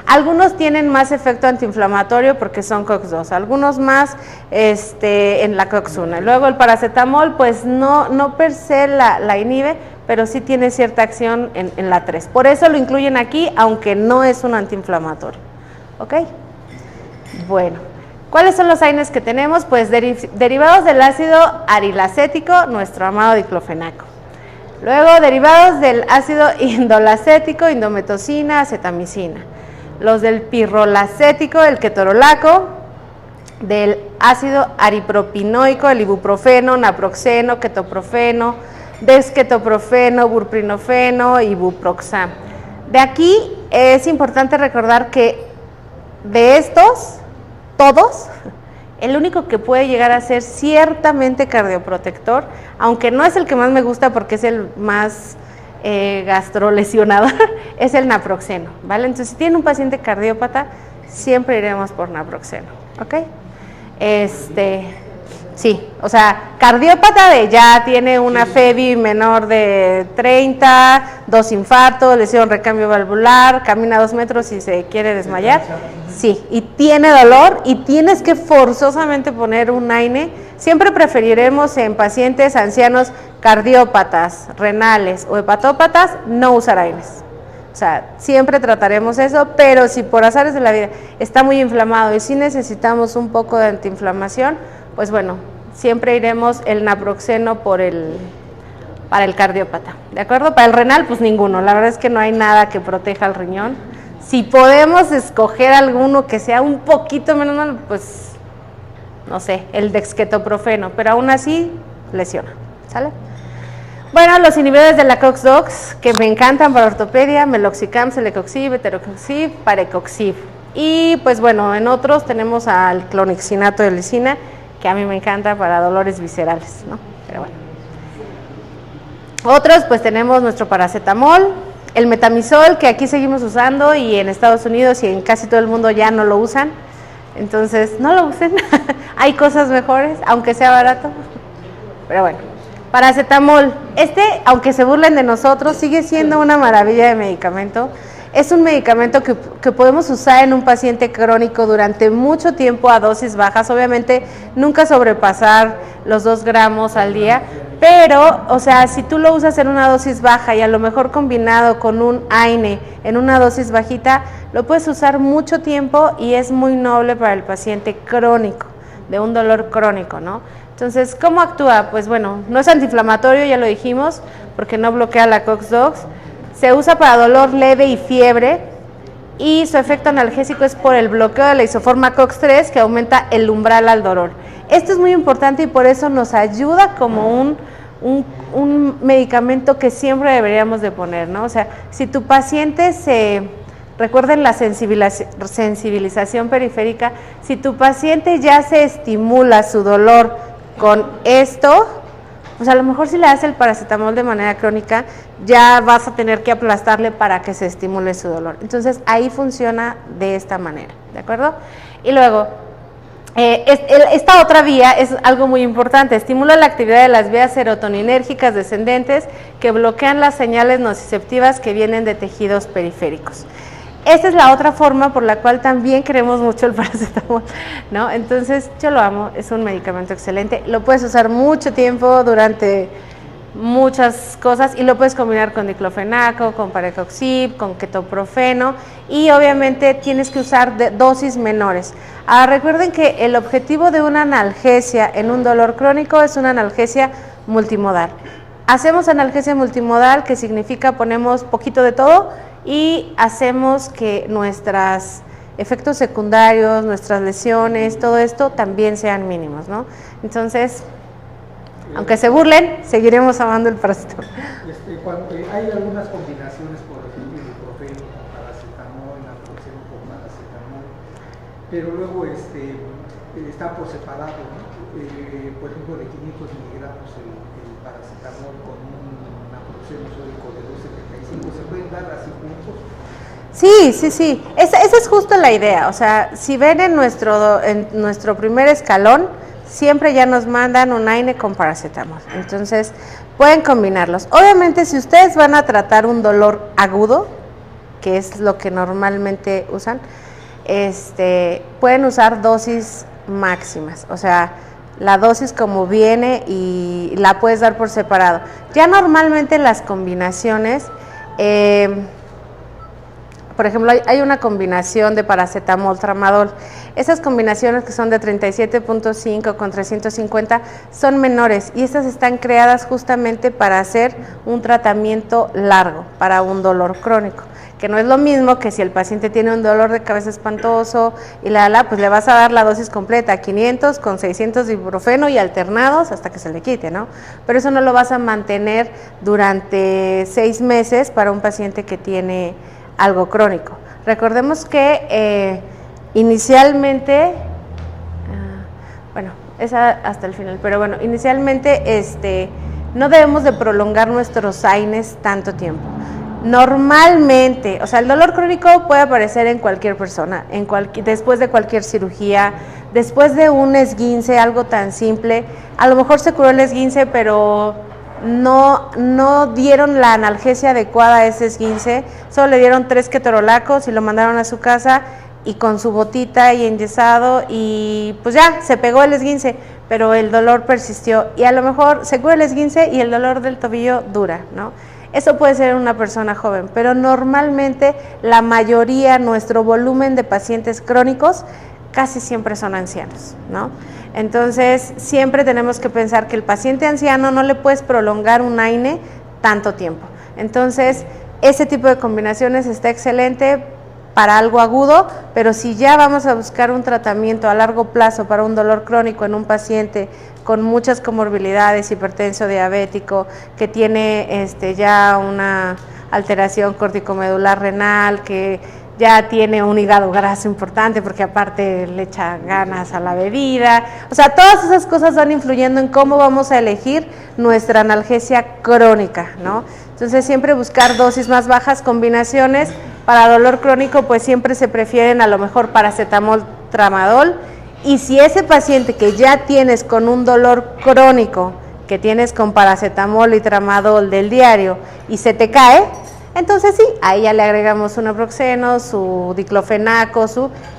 Algunos tienen más efecto antiinflamatorio porque son COX-2, algunos más en la COX-1. Luego el paracetamol pues no per se la inhibe, pero sí tiene cierta acción en la 3. Por eso lo incluyen aquí, aunque no es un antiinflamatorio. ¿Ok? Bueno, ¿Cuáles son los AINES que tenemos? Pues derivados del ácido arilacético, nuestro amado diclofenaco. Luego, derivados del ácido indolacético, indometosina, acetamicina. Los del pirrolacético, el ketorolaco. Del ácido aripropinoico, el ibuprofeno, naproxeno, ketoprofeno, dexketoprofeno, buprenorfeno y buproxam. De aquí es importante recordar que de estos, todos, el único que puede llegar a ser ciertamente cardioprotector, aunque no es el que más me gusta porque es el más gastrolesionador, es el naproxeno, ¿vale? Entonces, si tiene un paciente cardiópata, siempre iremos por naproxeno, ¿ok? Sí, o sea, cardiópata de ya tiene una FEBI menor de 30, 2 infartos, lesión recambio valvular, camina 2 metros y se quiere desmayar. Sí, y tiene dolor y tienes que forzosamente poner un AINE. Siempre preferiremos en pacientes ancianos cardiópatas, renales o hepatópatas no usar AINES. O sea, siempre trataremos eso, pero si por azares de la vida está muy inflamado y si necesitamos un poco de antiinflamación, pues bueno, siempre iremos el naproxeno para el cardiópata, ¿de acuerdo? Para el renal, pues ninguno, la verdad es que no hay nada que proteja al riñón. Si podemos escoger alguno que sea un poquito menos malo, pues, no sé, el dexketoprofeno, pero aún así lesiona, ¿sale? Bueno, los inhibidores de la COX-2, que me encantan para ortopedia, meloxicam, celecoxib, eterocoxib, parecoxib. Y pues bueno, en otros tenemos al clonixinato de lisina, que a mí me encanta para dolores viscerales, ¿no? Pero bueno. Otros, pues tenemos nuestro paracetamol, el metamizol, que aquí seguimos usando y en Estados Unidos y en casi todo el mundo ya no lo usan. Entonces, no lo usen. Hay cosas mejores, aunque sea barato. Pero bueno. Paracetamol, aunque se burlen de nosotros, sigue siendo una maravilla de medicamento. Es un medicamento que podemos usar en un paciente crónico durante mucho tiempo a dosis bajas, obviamente nunca sobrepasar los 2 gramos al día, pero, o sea, si tú lo usas en una dosis baja y a lo mejor combinado con un AINE en una dosis bajita, lo puedes usar mucho tiempo y es muy noble para el paciente crónico, de un dolor crónico, ¿no? Entonces, ¿cómo actúa? Pues bueno, no es antiinflamatorio, ya lo dijimos, porque no bloquea la COX-2. Se usa para dolor leve y fiebre y su efecto analgésico es por el bloqueo de la isoforma COX-3 que aumenta el umbral al dolor. Esto es muy importante y por eso nos ayuda como un medicamento que siempre deberíamos de poner, ¿no? O sea, si tu paciente recuerden la sensibilización periférica, si tu paciente ya se estimula su dolor con esto, pues a lo mejor si le das el paracetamol de manera crónica, ya vas a tener que aplastarle para que se estimule su dolor. Entonces, ahí funciona de esta manera, ¿de acuerdo? Y luego, esta otra vía es algo muy importante, estimula la actividad de las vías serotoninérgicas descendentes que bloquean las señales nociceptivas que vienen de tejidos periféricos. Esta es la otra forma por la cual también queremos mucho el paracetamol, ¿no? Entonces, yo lo amo, es un medicamento excelente, lo puedes usar mucho tiempo durante muchas cosas y lo puedes combinar con diclofenaco, con parecoxib, con ketoprofeno y obviamente tienes que usar dosis menores. Recuerden que el objetivo de una analgesia en un dolor crónico es una analgesia multimodal. Hacemos analgesia multimodal, que significa ponemos poquito de todo y hacemos que nuestros efectos secundarios, nuestras lesiones, todo esto también sean mínimos, ¿no? Entonces, aunque se burlen, seguiremos amando el paracetamol. Hay algunas combinaciones, por ejemplo, ibuprofeno con paracetamol, naproxeno con paracetamol, pero luego está por separado, ¿no? Por ejemplo, de 500 miligramos el paracetamol con un naproxeno sódico de 2,75, ¿se pueden dar así juntos? Sí. Esa es justo la idea. O sea, si ven en nuestro primer escalón, siempre ya nos mandan un AINE con paracetamol. Entonces, pueden combinarlos. Obviamente, si ustedes van a tratar un dolor agudo, que es lo que normalmente usan, pueden usar dosis máximas. O sea, la dosis como viene y la puedes dar por separado. Ya normalmente las combinaciones, por ejemplo, hay una combinación de paracetamol, tramadol. Esas combinaciones que son de 37.5 con 350 son menores y estas están creadas justamente para hacer un tratamiento largo, para un dolor crónico, que no es lo mismo que si el paciente tiene un dolor de cabeza espantoso y pues le vas a dar la dosis completa, 500 con 600 de ibuprofeno y alternados hasta que se le quite, ¿no? Pero eso no lo vas a mantener durante 6 meses para un paciente que tiene algo crónico. Recordemos que inicialmente, bueno, esa hasta el final, pero bueno, inicialmente no debemos de prolongar nuestros AINES tanto tiempo. Normalmente, o sea, el dolor crónico puede aparecer en cualquier persona, después de cualquier cirugía, después de un esguince, algo tan simple. A lo mejor se curó el esguince, pero no dieron la analgesia adecuada a ese esguince, solo le dieron 3 ketorolacos y lo mandaron a su casa y con su botita y enyesado y pues ya, se pegó el esguince, pero el dolor persistió y a lo mejor se cura el esguince y el dolor del tobillo dura, ¿no? Eso puede ser en una persona joven, pero normalmente la mayoría, nuestro volumen de pacientes crónicos casi siempre son ancianos, ¿no? Entonces, siempre tenemos que pensar que el paciente anciano no le puedes prolongar un AINE tanto tiempo. Entonces, ese tipo de combinaciones está excelente para algo agudo, pero si ya vamos a buscar un tratamiento a largo plazo para un dolor crónico en un paciente con muchas comorbilidades, hipertenso, diabético, que tiene ya una alteración corticomedular renal, que ya tiene un hígado graso importante porque aparte le echa ganas a la bebida, o sea, todas esas cosas van influyendo en cómo vamos a elegir nuestra analgesia crónica, ¿no? Entonces siempre buscar dosis más bajas, combinaciones. Para dolor crónico pues siempre se prefieren a lo mejor paracetamol, tramadol, y si ese paciente que ya tienes con un dolor crónico, que tienes con paracetamol y tramadol del diario y se te cae, entonces sí, ahí ya le agregamos un naproxeno, su diclofenaco,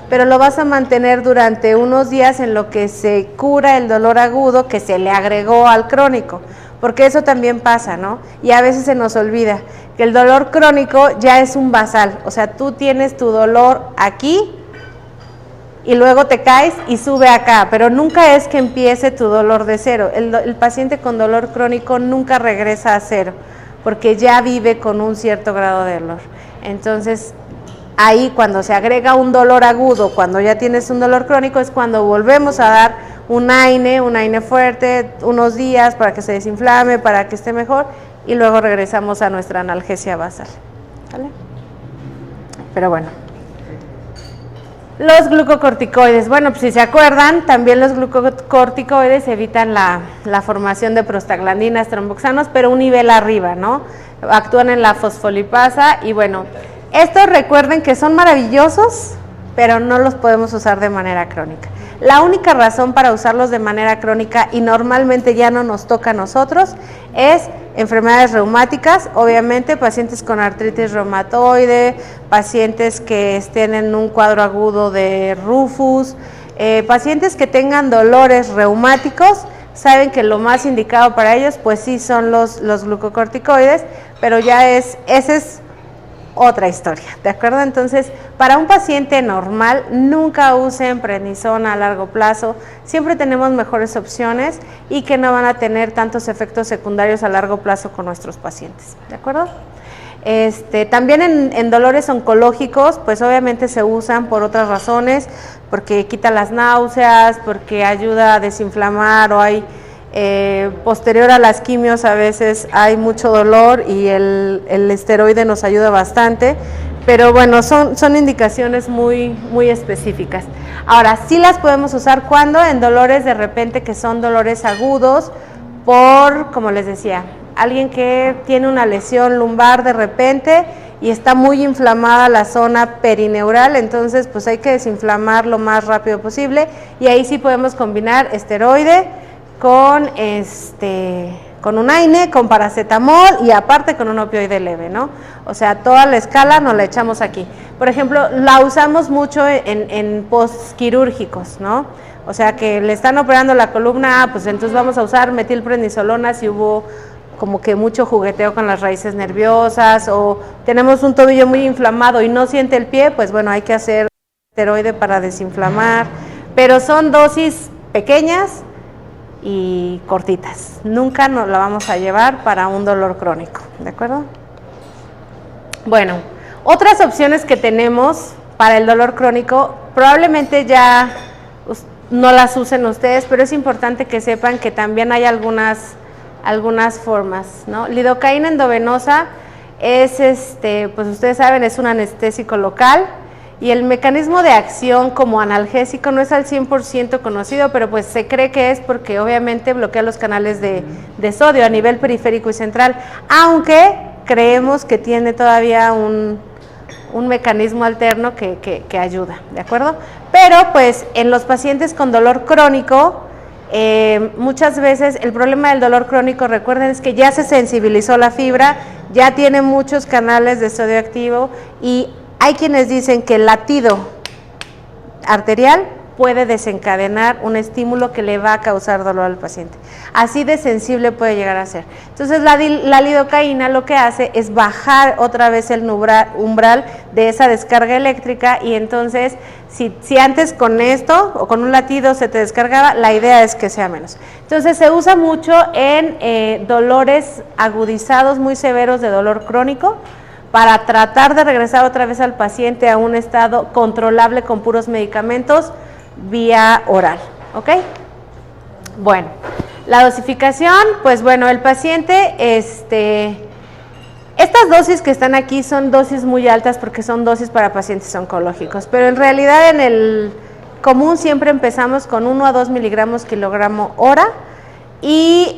pero lo vas a mantener durante unos días en lo que se cura el dolor agudo que se le agregó al crónico, porque eso también pasa, ¿no? Y a veces se nos olvida que el dolor crónico ya es un basal, o sea, tú tienes tu dolor aquí y luego te caes y sube acá, pero nunca es que empiece tu dolor de cero. El paciente con dolor crónico nunca regresa a cero, porque ya vive con un cierto grado de dolor. Entonces, ahí cuando se agrega un dolor agudo, cuando ya tienes un dolor crónico, es cuando volvemos a dar un AINE fuerte, unos días para que se desinflame, para que esté mejor, y luego regresamos a nuestra analgesia basal. ¿Vale? Pero bueno. Los glucocorticoides, bueno, pues si se acuerdan, también los glucocorticoides evitan la formación de prostaglandinas, tromboxanos, pero un nivel arriba, ¿no? Actúan en la fosfolipasa y bueno, estos recuerden que son maravillosos, pero no los podemos usar de manera crónica. La única razón para usarlos de manera crónica y normalmente ya no nos toca a nosotros es enfermedades reumáticas, obviamente pacientes con artritis reumatoide, pacientes que estén en un cuadro agudo de rufus, pacientes que tengan dolores reumáticos, saben que lo más indicado para ellos pues sí son los glucocorticoides, pero ya esa es otra historia, ¿de acuerdo? Entonces, para un paciente normal, nunca usen prednisona a largo plazo, siempre tenemos mejores opciones y que no van a tener tantos efectos secundarios a largo plazo con nuestros pacientes, ¿de acuerdo? También en dolores oncológicos, pues obviamente se usan por otras razones, porque quita las náuseas, porque ayuda a desinflamar o hay posterior a las quimios a veces hay mucho dolor y el esteroide nos ayuda bastante, pero bueno, son indicaciones muy específicas. Ahora, sí las podemos usar cuando en dolores de repente que son dolores agudos por, como les decía, alguien que tiene una lesión lumbar de repente y está muy inflamada la zona perineural, entonces pues hay que desinflamar lo más rápido posible y ahí sí podemos combinar esteroide con un AINE, con paracetamol y aparte con un opioide leve, ¿no? O sea, toda la escala nos la echamos aquí. Por ejemplo, la usamos mucho en postquirúrgicos, ¿no? O sea, que le están operando la columna, pues entonces vamos a usar metilprednisolona si hubo como que mucho jugueteo con las raíces nerviosas, o tenemos un tobillo muy inflamado y no siente el pie, pues bueno, hay que hacer esteroide para desinflamar, pero son dosis pequeñas y cortitas. Nunca nos la vamos a llevar para un dolor crónico, ¿de acuerdo? Bueno, otras opciones que tenemos para el dolor crónico, probablemente ya no las usen ustedes, pero es importante que sepan que también hay algunas formas, ¿no? Lidocaína endovenosa es, pues ustedes saben, es un anestésico local, y el mecanismo de acción como analgésico no es al 100% conocido, pero pues se cree que es porque obviamente bloquea los canales de sodio a nivel periférico y central, aunque creemos que tiene todavía un mecanismo alterno que ayuda, ¿de acuerdo? Pero pues en los pacientes con dolor crónico, muchas veces el problema del dolor crónico, recuerden, es que ya se sensibilizó la fibra, ya tiene muchos canales de sodio activo, y hay quienes dicen que el latido arterial puede desencadenar un estímulo que le va a causar dolor al paciente. Así de sensible puede llegar a ser. Entonces la lidocaína lo que hace es bajar otra vez el umbral de esa descarga eléctrica, y entonces si antes con esto o con un latido se te descargaba, la idea es que sea menos. Entonces se usa mucho en dolores agudizados muy severos de dolor crónico, para tratar de regresar otra vez al paciente a un estado controlable con puros medicamentos vía oral, ¿ok? Bueno, la dosificación, pues bueno, el paciente, estas dosis que están aquí son dosis muy altas porque son dosis para pacientes oncológicos, pero en realidad en el común siempre empezamos con 1 a 2 miligramos kilogramo hora y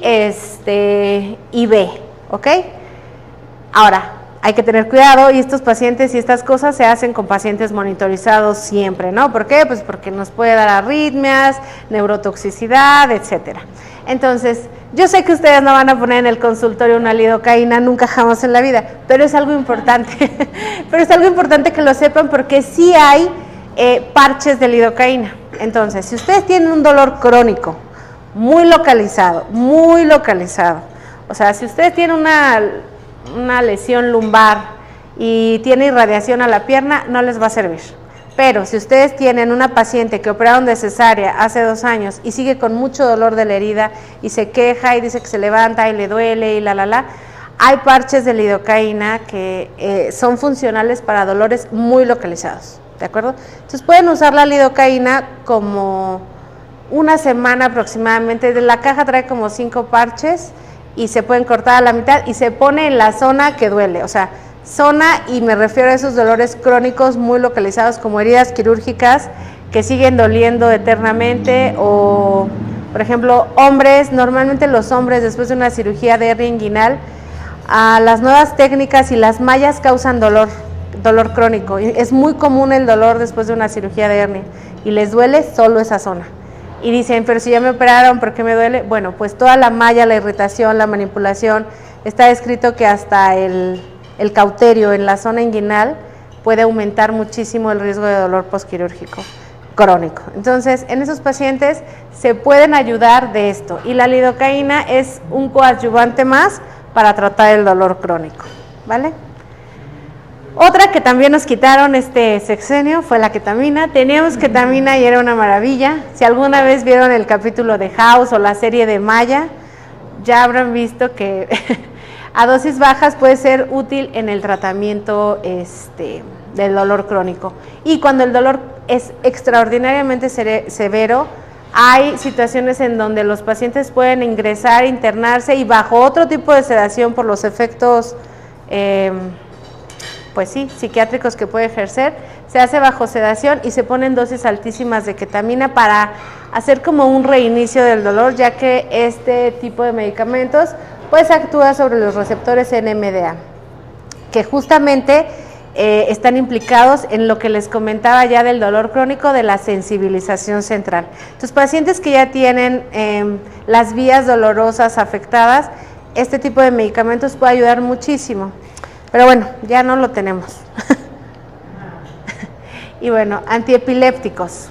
B, ¿ok? Ahora, hay que tener cuidado, y estos pacientes y estas cosas se hacen con pacientes monitorizados siempre, ¿no? ¿Por qué? Pues porque nos puede dar arritmias, neurotoxicidad, etcétera. Entonces, yo sé que ustedes no van a poner en el consultorio una lidocaína nunca jamás en la vida, pero es algo importante, pero es algo importante que lo sepan, porque sí hay parches de lidocaína. Entonces, si ustedes tienen un dolor crónico muy localizado, o sea, si ustedes tienen una lesión lumbar y tiene irradiación a la pierna, no les va a servir. Pero si ustedes tienen una paciente que operaron de cesárea hace 2 años y sigue con mucho dolor de la herida y se queja y dice que se levanta y le duele y hay parches de lidocaína que son funcionales para dolores muy localizados, ¿de acuerdo? Entonces pueden usar la lidocaína como una semana aproximadamente. La caja trae como 5 parches y se pueden cortar a la mitad y se pone en la zona que duele, o sea, zona, y me refiero a esos dolores crónicos muy localizados como heridas quirúrgicas que siguen doliendo eternamente, o por ejemplo hombres, normalmente los hombres después de una cirugía de hernia inguinal, las nuevas técnicas y las mallas causan dolor crónico, y es muy común el dolor después de una cirugía de hernia y les duele solo esa zona. Y dicen, pero si ya me operaron, ¿por qué me duele? Bueno, pues toda la malla, la irritación, la manipulación, está descrito que hasta el cauterio en la zona inguinal puede aumentar muchísimo el riesgo de dolor postquirúrgico crónico. Entonces, en esos pacientes se pueden ayudar de esto, y la lidocaína es un coadyuvante más para tratar el dolor crónico, ¿vale? Otra que también nos quitaron este sexenio fue la ketamina. Teníamos ketamina y era una maravilla. Si alguna vez vieron el capítulo de House o la serie de Maya, ya habrán visto que a dosis bajas puede ser útil en el tratamiento del dolor crónico. Y cuando el dolor es extraordinariamente severo, hay situaciones en donde los pacientes pueden ingresar, internarse, y bajo otro tipo de sedación por los efectos pues sí, psiquiátricos que puede ejercer, se hace bajo sedación y se ponen dosis altísimas de ketamina para hacer como un reinicio del dolor, ya que este tipo de medicamentos pues actúa sobre los receptores NMDA, que justamente están implicados en lo que les comentaba ya del dolor crónico, de la sensibilización central. Entonces, pacientes que ya tienen las vías dolorosas afectadas, este tipo de medicamentos puede ayudar muchísimo. Pero bueno, ya no lo tenemos. Y bueno, antiepilépticos.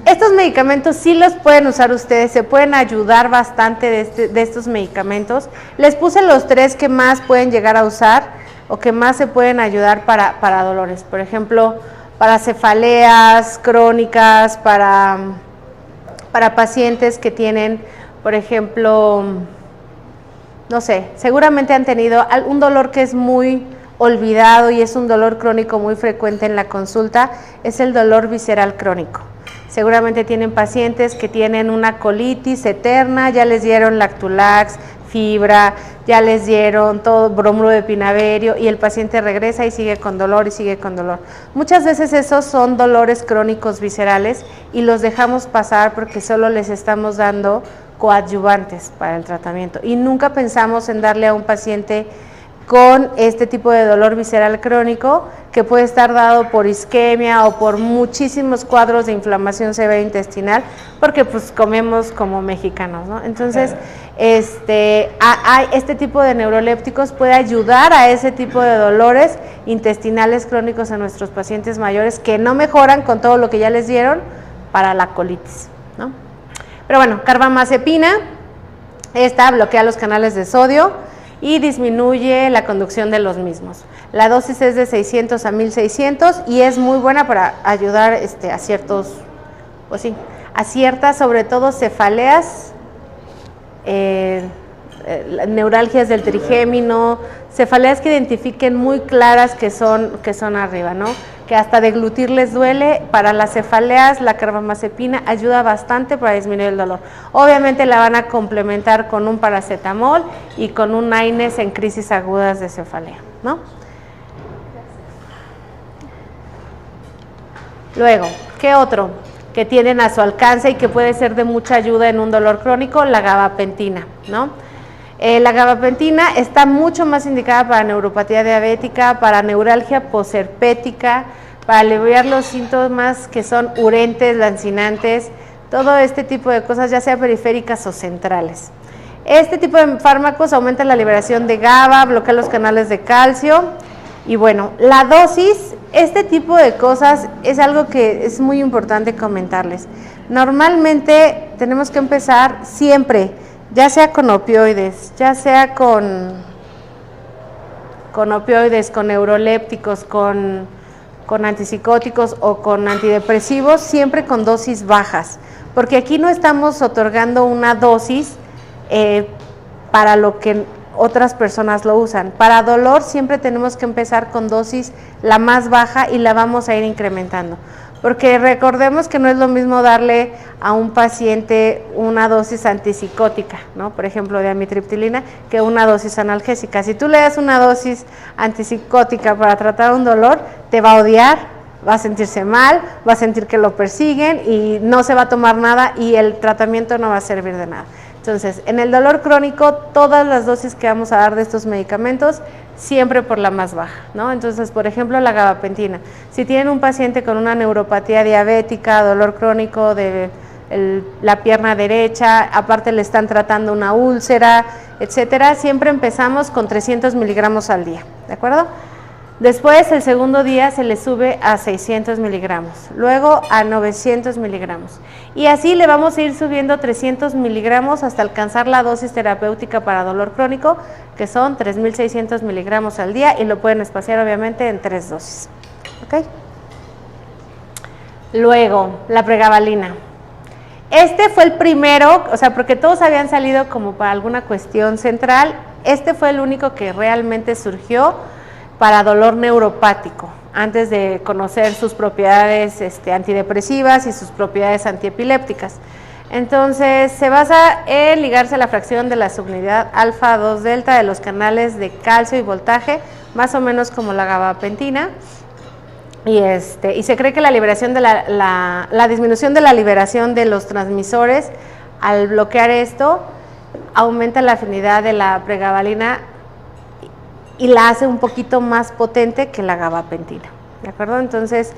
Estos medicamentos sí los pueden usar ustedes, se pueden ayudar bastante de estos medicamentos. Les puse los 3 que más pueden llegar a usar o que más se pueden ayudar para dolores. Por ejemplo, para cefaleas crónicas, para pacientes que tienen, por ejemplo, no sé, seguramente han tenido un dolor que es muy olvidado y es un dolor crónico muy frecuente en la consulta, es el dolor visceral crónico. Seguramente tienen pacientes que tienen una colitis eterna, ya les dieron Lactulax, fibra, ya les dieron todo bromuro de pinaverio y el paciente regresa y sigue con dolor y sigue con dolor. Muchas veces esos son dolores crónicos viscerales y los dejamos pasar porque solo les estamos dando coadyuvantes para el tratamiento y nunca pensamos en darle a un paciente con este tipo de dolor visceral crónico que puede estar dado por isquemia o por muchísimos cuadros de inflamación severa intestinal, porque pues comemos como mexicanos, ¿no? Entonces, este tipo de neurolépticos puede ayudar a ese tipo de dolores intestinales crónicos a nuestros pacientes mayores que no mejoran con todo lo que ya les dieron para la colitis, ¿no? Pero bueno, carbamazepina, esta bloquea los canales de sodio y disminuye la conducción de los mismos. La dosis es de 600 a 1600 y es muy buena para ayudar a ciertos, pues sí, a ciertas, sobre todo cefaleas, neuralgias del trigémino, cefaleas que identifiquen muy claras que son arriba, ¿no? Que hasta deglutir les duele. Para las cefaleas la carbamazepina ayuda bastante para disminuir el dolor. Obviamente la van a complementar con un paracetamol y con un AINES en crisis agudas de cefalea, ¿no? Luego, ¿qué otro que tienen a su alcance y que puede ser de mucha ayuda en un dolor crónico? La gabapentina, ¿no? La gabapentina está mucho más indicada para neuropatía diabética, para neuralgia posherpética, para aliviar los síntomas que son urentes, lancinantes, todo este tipo de cosas, ya sea periféricas o centrales. Este tipo de fármacos aumenta la liberación de GABA, bloquea los canales de calcio y bueno, la dosis, este tipo de cosas es algo que es muy importante comentarles. Normalmente tenemos que empezar siempre, ya sea con opioides, ya sea con opioides, con neurolépticos, con antipsicóticos o con antidepresivos, siempre con dosis bajas, porque aquí no estamos otorgando una dosis para lo que otras personas lo usan. Para dolor siempre tenemos que empezar con dosis la más baja y la vamos a ir incrementando. Porque recordemos que no es lo mismo darle a un paciente una dosis antipsicótica, ¿no? Por ejemplo, de amitriptilina, que una dosis analgésica. Si tú le das una dosis antipsicótica para tratar un dolor, te va a odiar, va a sentirse mal, va a sentir que lo persiguen y no se va a tomar nada y el tratamiento no va a servir de nada. Entonces, en el dolor crónico, todas las dosis que vamos a dar de estos medicamentos, siempre por la más baja, ¿no? Entonces, por ejemplo, la gabapentina. Si tienen un paciente con una neuropatía diabética, dolor crónico de la pierna derecha, aparte le están tratando una úlcera, etcétera, siempre empezamos con 300 miligramos al día, ¿de acuerdo? Después, el segundo día se le sube a 600 miligramos, luego a 900 miligramos. Y así le vamos a ir subiendo 300 miligramos hasta alcanzar la dosis terapéutica para dolor crónico, que son 3.600 miligramos al día y lo pueden espaciar obviamente en 3 dosis. ¿Ok? Luego, la pregabalina. Este fue el primero, o sea, porque todos habían salido como para alguna cuestión central, este fue el único que realmente surgió para dolor neuropático, antes de conocer sus propiedades antidepresivas y sus propiedades antiepilépticas. Entonces, se basa en ligarse a la fracción de la subunidad alfa 2 delta de los canales de calcio y voltaje, más o menos como la gabapentina, y se cree que la liberación de la disminución de la liberación de los transmisores, al bloquear esto, aumenta la afinidad de la pregabalina y la hace un poquito más potente que la gabapentina, ¿de acuerdo? Entonces,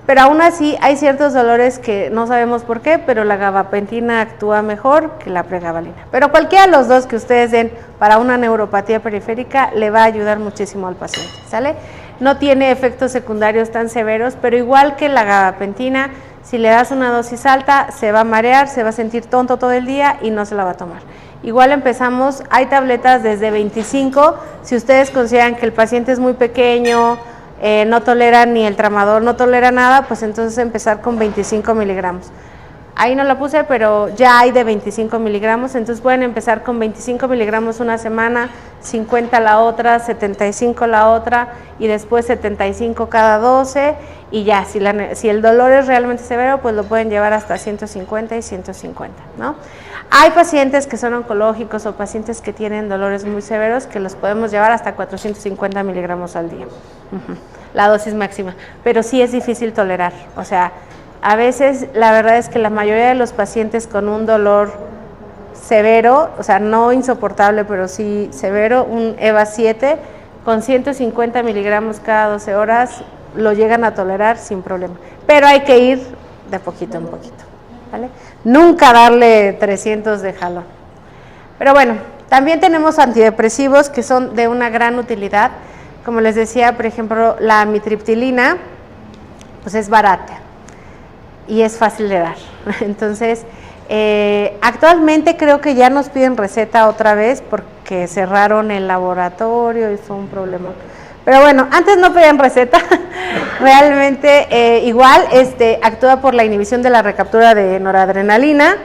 pero aún así hay ciertos dolores que no sabemos por qué, pero la gabapentina actúa mejor que la pregabalina. Pero cualquiera de los dos que ustedes den para una neuropatía periférica le va a ayudar muchísimo al paciente, ¿sale? No tiene efectos secundarios tan severos, pero igual que la gabapentina, Si le das una dosis alta, se va a marear, se va a sentir tonto todo el día y no se la va a tomar. Igual empezamos, hay tabletas desde 25, si ustedes consideran que el paciente es muy pequeño, no tolera ni el tramadol, no tolera nada, pues entonces empezar con 25 miligramos. Ahí no la puse, pero ya hay de 25 miligramos, entonces pueden empezar con 25 miligramos una semana, 50 la otra, 75 la otra y después 75 cada 12 y ya, si el dolor es realmente severo, pues lo pueden llevar hasta 150 y 150, ¿no? Hay pacientes que son oncológicos o pacientes que tienen dolores muy severos que los podemos llevar hasta 450 miligramos al día, la dosis máxima, pero sí es difícil tolerar, o sea, a veces la verdad es que la mayoría de los pacientes con un dolor severo, o sea, no insoportable, pero sí severo, un EVA 7, con 150 miligramos cada 12 horas, lo llegan a tolerar sin problema. Pero hay que ir de poquito en poquito, ¿vale? Nunca darle 300 de jalón. Pero bueno, también tenemos antidepresivos que son de una gran utilidad. Como les decía, por ejemplo, la amitriptilina, pues es barata y es fácil de dar. Entonces, actualmente creo que ya nos piden receta otra vez porque cerraron el laboratorio y fue un problema. Pero bueno, antes no pedían receta, realmente igual actúa por la inhibición de la recaptura de noradrenalina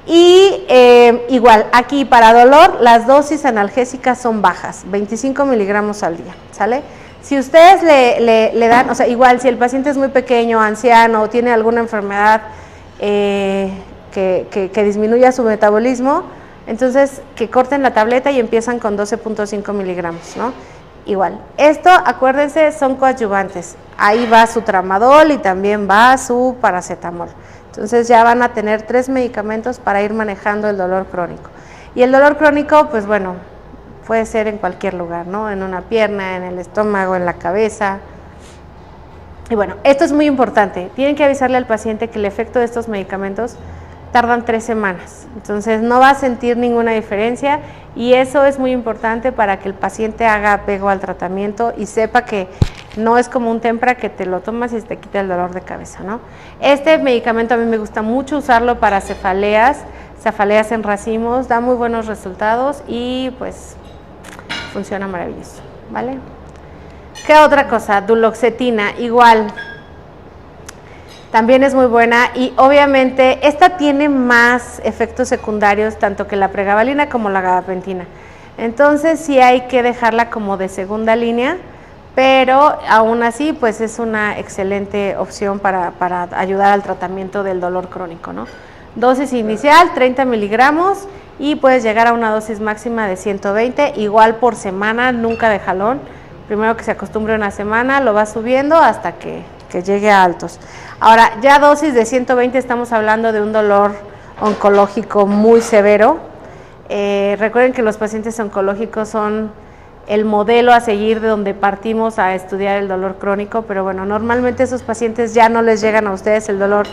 y igual aquí para dolor las dosis analgésicas son bajas, 25 miligramos al día, ¿sale? Si ustedes le dan, o sea, igual si el paciente es muy pequeño, anciano o tiene alguna enfermedad que disminuya su metabolismo, entonces que corten la tableta y empiezan con 12.5 miligramos, ¿no? Igual, esto acuérdense son coadyuvantes, ahí va su tramadol y también va su paracetamol, entonces ya van a tener 3 medicamentos para ir manejando el dolor crónico. Y el dolor crónico, pues bueno, puede ser en cualquier lugar, ¿no? En una pierna, en el estómago, en la cabeza. Y bueno, esto es muy importante. Tienen que avisarle al paciente que el efecto de estos medicamentos tardan 3 semanas. Entonces no va a sentir ninguna diferencia y eso es muy importante para que el paciente haga apego al tratamiento y sepa que no es como un Tempra que te lo tomas y te quita el dolor de cabeza, ¿no? Este medicamento a mí me gusta mucho usarlo para cefaleas en racimos, da muy buenos resultados y pues funciona maravilloso, ¿vale? ¿Qué otra cosa? Duloxetina, igual, también es muy buena y obviamente esta tiene más efectos secundarios tanto que la pregabalina como la gabapentina. Entonces sí hay que dejarla como de segunda línea, pero aún así pues es una excelente opción para ayudar al tratamiento del dolor crónico, ¿no? Dosis inicial 30 miligramos y puedes llegar a una dosis máxima de 120, igual por semana, nunca de jalón. Primero que se acostumbre una semana, lo va subiendo hasta que llegue a altos. Ahora, ya dosis de 120 estamos hablando de un dolor oncológico muy severo. Recuerden que los pacientes oncológicos son el modelo a seguir de donde partimos a estudiar el dolor crónico, pero bueno, normalmente esos pacientes ya no les llegan a ustedes el dolor,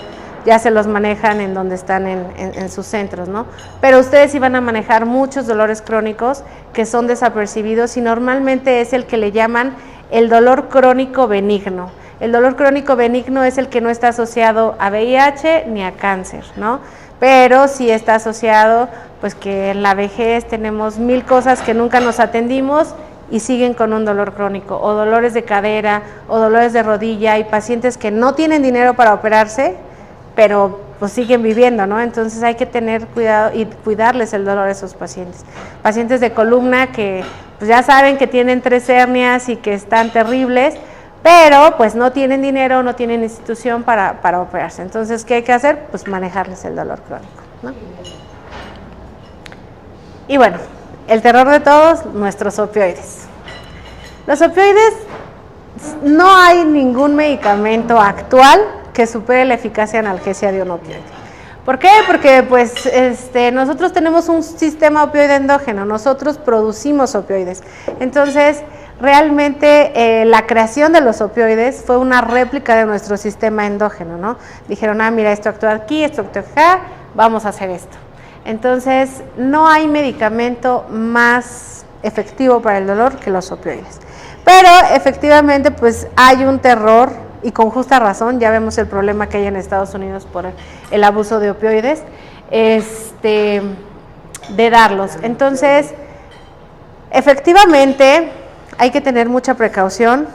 ya se los manejan en donde están en sus centros, ¿no? Pero ustedes sí van a manejar muchos dolores crónicos que son desapercibidos y normalmente es el que le llaman el dolor crónico benigno. El dolor crónico benigno es el que no está asociado a VIH ni a cáncer, ¿no? Pero sí está asociado, pues que en la vejez tenemos 1000 cosas que nunca nos atendimos y siguen con un dolor crónico, o dolores de cadera, o dolores de rodilla, y pacientes que no tienen dinero para operarse, pero pues siguen viviendo, ¿no? Entonces hay que tener cuidado y cuidarles el dolor a esos pacientes. Pacientes de columna que pues ya saben que tienen 3 hernias y que están terribles, pero pues no tienen dinero, no tienen institución para operarse. Entonces, ¿qué hay que hacer? Pues manejarles el dolor crónico, ¿no? Y bueno, el terror de todos, nuestros opioides. Los opioides, no hay ningún medicamento actual que supere la eficacia analgesia de un opioide. ¿Por qué? Porque pues nosotros tenemos un sistema opioide endógeno, nosotros producimos opioides. Entonces, realmente la creación de los opioides fue una réplica de nuestro sistema endógeno, ¿no? Dijeron, mira, esto actúa aquí, esto actúa acá, vamos a hacer esto. Entonces, no hay medicamento más efectivo para el dolor que los opioides. Pero efectivamente, pues hay un terror y con justa razón, ya vemos el problema que hay en Estados Unidos por el abuso de opioides, de darlos. Entonces, efectivamente, hay que tener mucha precaución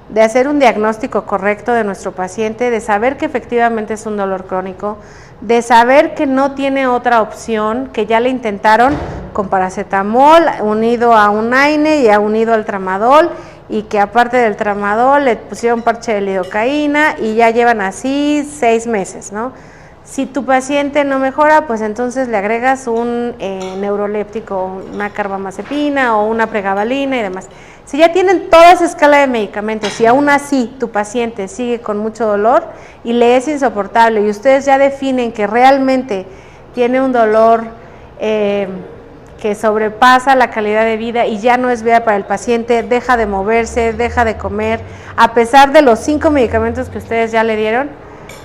de hacer un diagnóstico correcto de nuestro paciente, de saber que efectivamente es un dolor crónico, de saber que no tiene otra opción, que ya le intentaron con paracetamol unido a un AINE y unido al tramadol, y que aparte del tramadol le pusieron parche de lidocaína y ya llevan así 6 meses, ¿no? Si tu paciente no mejora, pues entonces le agregas un neuroléptico, una carbamazepina o una pregabalina y demás. Si ya tienen toda esa escala de medicamentos y aún así tu paciente sigue con mucho dolor y le es insoportable y ustedes ya definen que realmente tiene un dolor que sobrepasa la calidad de vida y ya no es vida para el paciente, deja de moverse, deja de comer, a pesar de los 5 medicamentos que ustedes ya le dieron,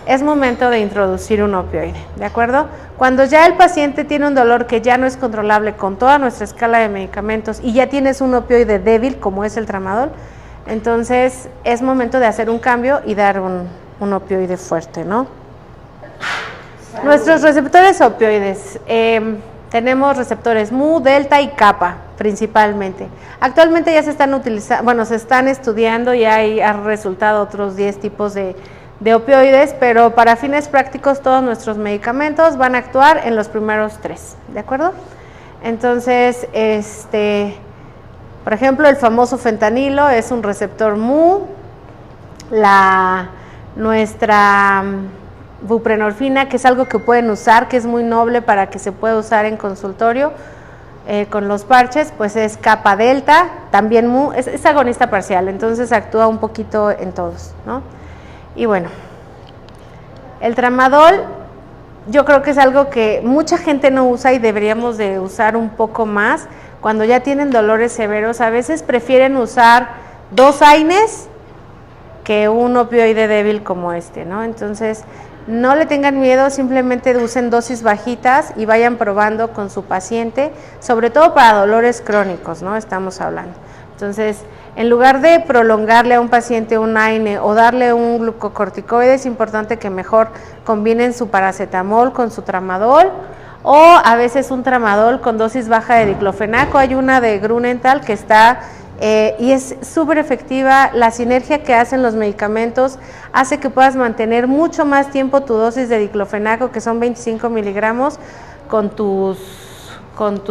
es momento de introducir un opioide, ¿de acuerdo? Cuando ya el paciente tiene un dolor que ya no es controlable con toda nuestra escala de medicamentos y ya tienes un opioide débil, como es el tramadol, entonces es momento de hacer un cambio y dar un opioide fuerte, ¿no? Nuestros receptores opioides, tenemos receptores mu, delta y kappa principalmente. Actualmente ya se están utilizando, bueno, se están estudiando y hay resultado otros 10 tipos de opioides, pero para fines prácticos todos nuestros medicamentos van a actuar en los primeros 3, ¿de acuerdo? Entonces, por ejemplo, el famoso fentanilo es un receptor mu, nuestra buprenorfina, que es algo que pueden usar, que es muy noble para que se pueda usar en consultorio con los parches, pues es kappa delta, también mu, es agonista parcial, entonces actúa un poquito en todos, ¿no? Y bueno, el tramadol yo creo que es algo que mucha gente no usa y deberíamos de usar un poco más. Cuando ya tienen dolores severos, a veces prefieren usar 2 AINES que un opioide débil como ¿no? Entonces, no le tengan miedo, simplemente usen dosis bajitas y vayan probando con su paciente, sobre todo para dolores crónicos, ¿no? Estamos hablando. Entonces, en lugar de prolongarle a un paciente un AINE o darle un glucocorticoide, es importante que mejor combinen su paracetamol con su tramadol o a veces un tramadol con dosis baja de diclofenaco. Hay una de Grunenthal que está y es súper efectiva. La sinergia que hacen los medicamentos hace que puedas mantener mucho más tiempo tu dosis de diclofenaco, que son 25 miligramos, con tus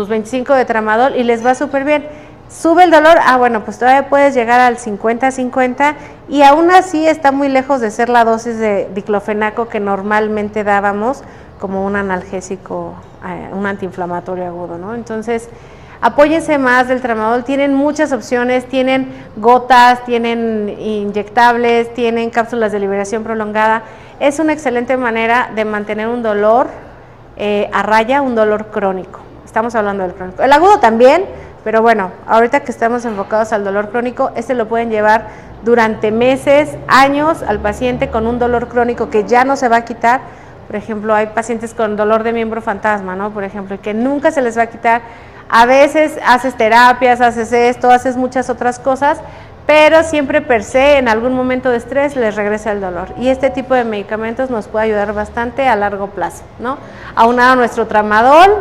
25 de tramadol, y les va súper bien. ¿Sube el dolor? Bueno, pues todavía puedes llegar al 50-50 y aún así está muy lejos de ser la dosis de diclofenaco que normalmente dábamos como un analgésico, un antiinflamatorio agudo, ¿no? Entonces, apóyense más del tramadol, tienen muchas opciones, tienen gotas, tienen inyectables, tienen cápsulas de liberación prolongada. Es una excelente manera de mantener un dolor a raya, un dolor crónico. Estamos hablando del crónico. El agudo también, pero bueno, ahorita que estamos enfocados al dolor crónico, lo pueden llevar durante meses, años al paciente con un dolor crónico que ya no se va a quitar. Por ejemplo, hay pacientes con dolor de miembro fantasma, ¿no? Por ejemplo, que nunca se les va a quitar. A veces haces terapias, haces esto, haces muchas otras cosas, pero siempre per se, en algún momento de estrés, les regresa el dolor. Y este tipo de medicamentos nos puede ayudar bastante a largo plazo, ¿no? Aunado a nuestro tramadol,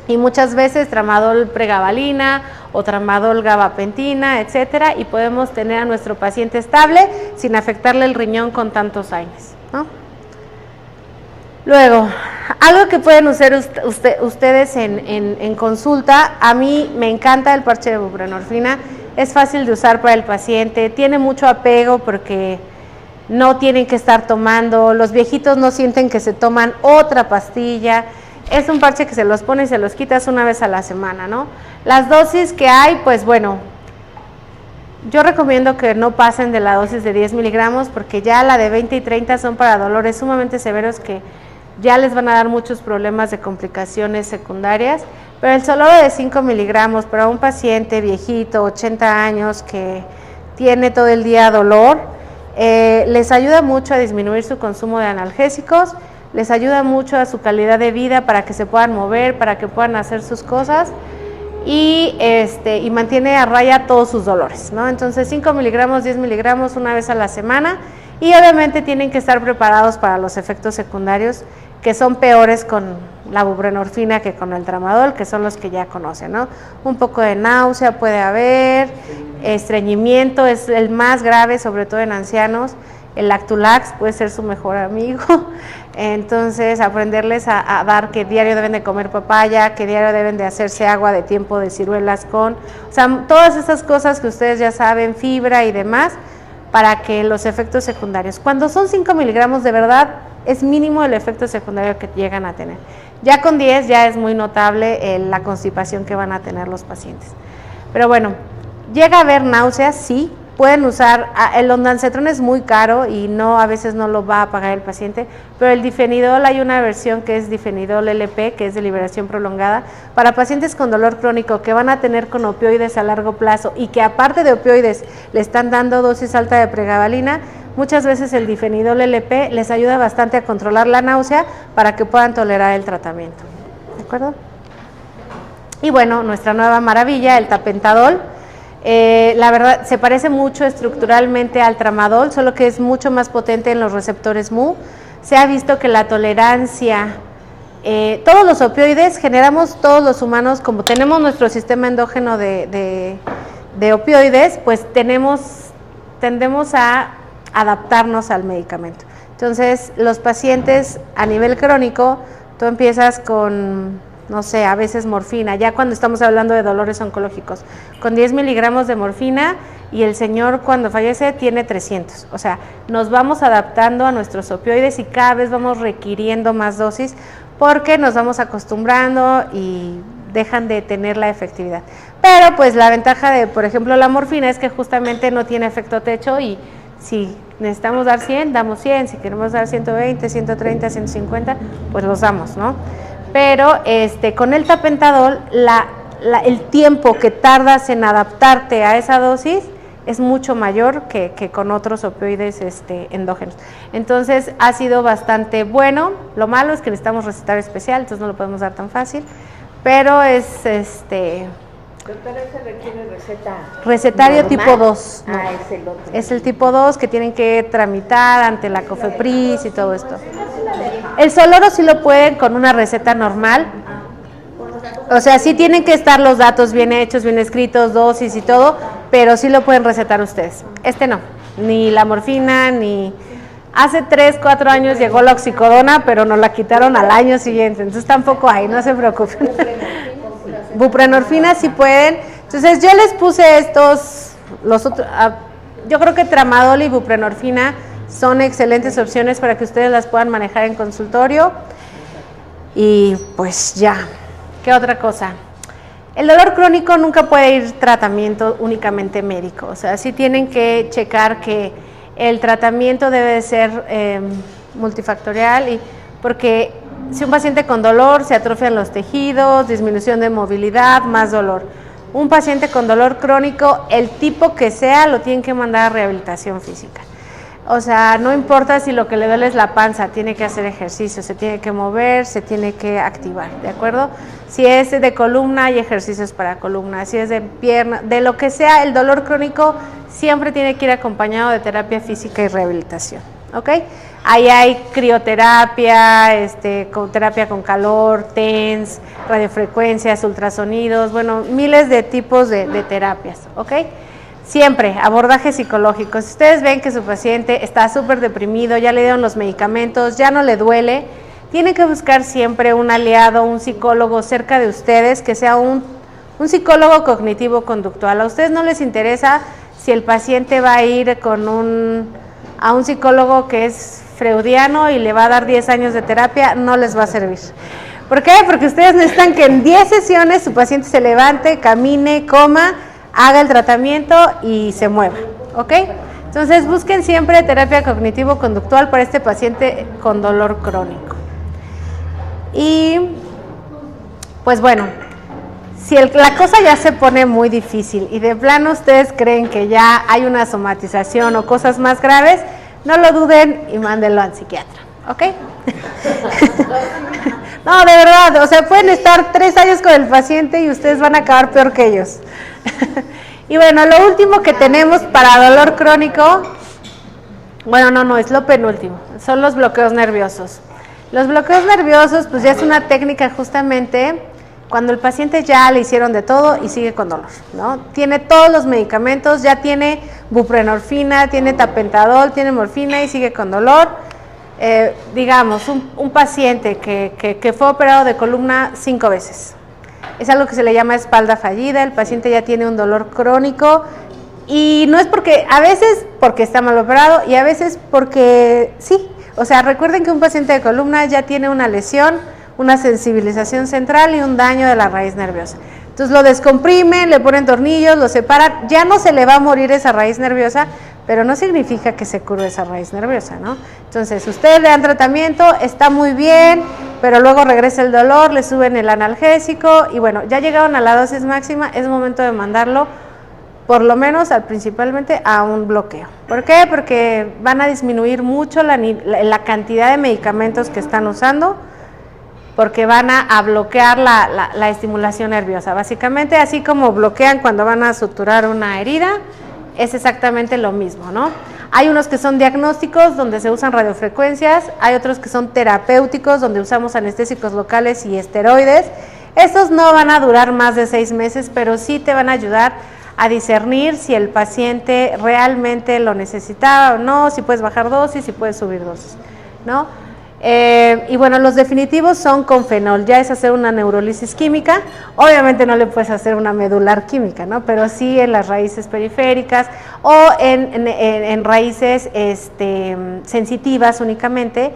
y muchas veces tramadol pregabalina o tramadol gabapentina, etcétera, y podemos tener a nuestro paciente estable sin afectarle el riñón con tantos AINES, ¿no? Luego, algo que pueden usar ustedes en consulta, a mí me encanta el parche de buprenorfina, es fácil de usar para el paciente, tiene mucho apego porque no tienen que estar tomando, los viejitos no sienten que se toman otra pastilla. Es un parche que se los pone y se los quitas una vez a la semana, ¿no? Las dosis que hay, pues bueno, yo recomiendo que no pasen de la dosis de 10 miligramos porque ya la de 20 y 30 son para dolores sumamente severos que ya les van a dar muchos problemas de complicaciones secundarias, pero el solo de 5 miligramos para un paciente viejito, 80 años, que tiene todo el día dolor, les ayuda mucho a disminuir su consumo de analgésicos, les ayuda mucho a su calidad de vida para que se puedan mover, para que puedan hacer sus cosas y mantiene a raya todos sus dolores, ¿no? Entonces 5 miligramos, 10 miligramos una vez a la semana Y obviamente tienen que estar preparados para los efectos secundarios que son peores con la buprenorfina que con el tramadol, que son los que ya conocen, ¿no? Un poco de náusea puede haber, estreñimiento es el más grave, sobre todo en ancianos. El Lactulax puede ser su mejor amigo. Entonces, aprenderles a dar que diario deben de comer papaya, que diario deben de hacerse agua de tiempo de ciruelas con, o sea, todas esas cosas que ustedes ya saben, fibra y demás, para que los efectos secundarios, cuando son 5 miligramos de verdad, es mínimo el efecto secundario que llegan a tener. Ya con 10 ya es muy notable la constipación que van a tener los pacientes. Pero bueno, llega a haber náuseas, sí, pueden usar, el ondansetrón es muy caro y a veces no lo va a pagar el paciente, pero el difenidol, hay una versión que es difenidol LP, que es de liberación prolongada, para pacientes con dolor crónico que van a tener con opioides a largo plazo y que aparte de opioides le están dando dosis alta de pregabalina. Muchas veces el difenidol LP les ayuda bastante a controlar la náusea para que puedan tolerar el tratamiento. ¿De acuerdo? Y bueno, nuestra nueva maravilla, el tapentadol. La verdad, se parece mucho estructuralmente al tramadol, solo que es mucho más potente en los receptores Mu. Se ha visto que la tolerancia, todos los opioides generamos todos los humanos, como tenemos nuestro sistema endógeno de opioides, pues tendemos a adaptarnos al medicamento. Entonces, los pacientes a nivel crónico, tú empiezas con, no sé, a veces morfina, ya cuando estamos hablando de dolores oncológicos, con 10 miligramos de morfina y el señor cuando fallece tiene 300. O sea, nos vamos adaptando a nuestros opioides y cada vez vamos requiriendo más dosis porque nos vamos acostumbrando y dejan de tener la efectividad. Pero pues la ventaja de, por ejemplo, la morfina es que justamente no tiene efecto techo y si necesitamos dar 100, damos 100, si queremos dar 120, 130, 150, pues los damos, ¿no? Pero con el tapentadol, el tiempo que tardas en adaptarte a esa dosis es mucho mayor que con otros opioides endógenos. Entonces, ha sido bastante bueno. Lo malo es que necesitamos recetar especial, entonces no lo podemos dar tan fácil, pero es Doctora, ¿ese requiere receta? Recetario normal? tipo 2. No. Es el otro. Es el tipo 2 que tienen que tramitar ante la COFEPRIS y todo esto. El Soloro sí lo pueden con una receta normal. O sea, sí tienen que estar los datos bien hechos, bien escritos, dosis y todo, pero sí lo pueden recetar ustedes. No, ni la morfina, ni... Hace 3, 4 años llegó la oxicodona, pero nos la quitaron al año siguiente, entonces tampoco hay, no se preocupen. Buprenorfina sí pueden. Entonces yo les puse los otros, yo creo que tramadol y buprenorfina son excelentes opciones para que ustedes las puedan manejar en consultorio. Y pues ya, ¿qué otra cosa? El dolor crónico nunca puede ir tratamiento únicamente médico, o sea, sí tienen que checar que el tratamiento debe ser multifactorial, porque si un paciente con dolor se atrofian los tejidos, disminución de movilidad, más dolor. Un paciente con dolor crónico, el tipo que sea, lo tienen que mandar a rehabilitación física. O sea, no importa si lo que le duele es la panza, tiene que hacer ejercicio, se tiene que mover, se tiene que activar, ¿de acuerdo? Si es de columna, hay ejercicios para columna, si es de pierna, de lo que sea, el dolor crónico siempre tiene que ir acompañado de terapia física y rehabilitación, ¿ok? Ahí hay crioterapia, terapia con calor, TENS, radiofrecuencias, ultrasonidos, bueno, miles de tipos de terapias, ¿ok? Siempre, abordaje psicológico. Si ustedes ven que su paciente está súper deprimido, ya le dieron los medicamentos, ya no le duele, tienen que buscar siempre un aliado, un psicólogo cerca de ustedes, que sea un psicólogo cognitivo-conductual. A ustedes no les interesa si el paciente va a ir a un psicólogo que es freudiano y le va a dar 10 años de terapia, no les va a servir. ¿Por qué? Porque ustedes necesitan que en 10 sesiones su paciente se levante, camine, coma, haga el tratamiento y se mueva, ¿ok? Entonces busquen siempre terapia cognitivo-conductual para este paciente con dolor crónico. Y pues bueno, si la cosa ya se pone muy difícil y de plano ustedes creen que ya hay una somatización o cosas más graves, no lo duden y mándenlo al psiquiatra, ¿ok? No, de verdad, o sea, pueden estar 3 años con el paciente y ustedes van a acabar peor que ellos. Y bueno, lo último que tenemos para dolor crónico, Bueno, no, es lo penúltimo, son los bloqueos nerviosos. Los bloqueos nerviosos, pues ya es una técnica justamente cuando el paciente ya le hicieron de todo y sigue con dolor, ¿no? Tiene todos los medicamentos, ya tiene buprenorfina, tiene tapentadol, tiene morfina y sigue con dolor. Digamos, un paciente que fue operado de columna 5 veces. Es algo que se le llama espalda fallida, el paciente ya tiene un dolor crónico y no es porque, a veces porque está mal operado y a veces porque sí. O sea, recuerden que un paciente de columna ya tiene una lesión, una sensibilización central y un daño de la raíz nerviosa. Entonces lo descomprimen, le ponen tornillos, lo separan, ya no se le va a morir esa raíz nerviosa, pero no significa que se cure esa raíz nerviosa, ¿no? Entonces ustedes le dan tratamiento, está muy bien, pero luego regresa el dolor, le suben el analgésico y bueno, ya llegaron a la dosis máxima, es momento de mandarlo por lo menos principalmente a un bloqueo. ¿Por qué? Porque van a disminuir mucho la cantidad de medicamentos que están usando, porque van a bloquear la estimulación nerviosa. Básicamente, así como bloquean cuando van a suturar una herida, es exactamente lo mismo, ¿no? Hay unos que son diagnósticos, donde se usan radiofrecuencias, hay otros que son terapéuticos, donde usamos anestésicos locales y esteroides. Estos no van a durar más de 6 meses, pero sí te van a ayudar a discernir si el paciente realmente lo necesitaba o no, si puedes bajar dosis, si puedes subir dosis, ¿no? Y bueno, los definitivos son con fenol, ya es hacer una neurolisis química, obviamente no le puedes hacer una medular química, ¿no? Pero sí en las raíces periféricas o en raíces sensitivas únicamente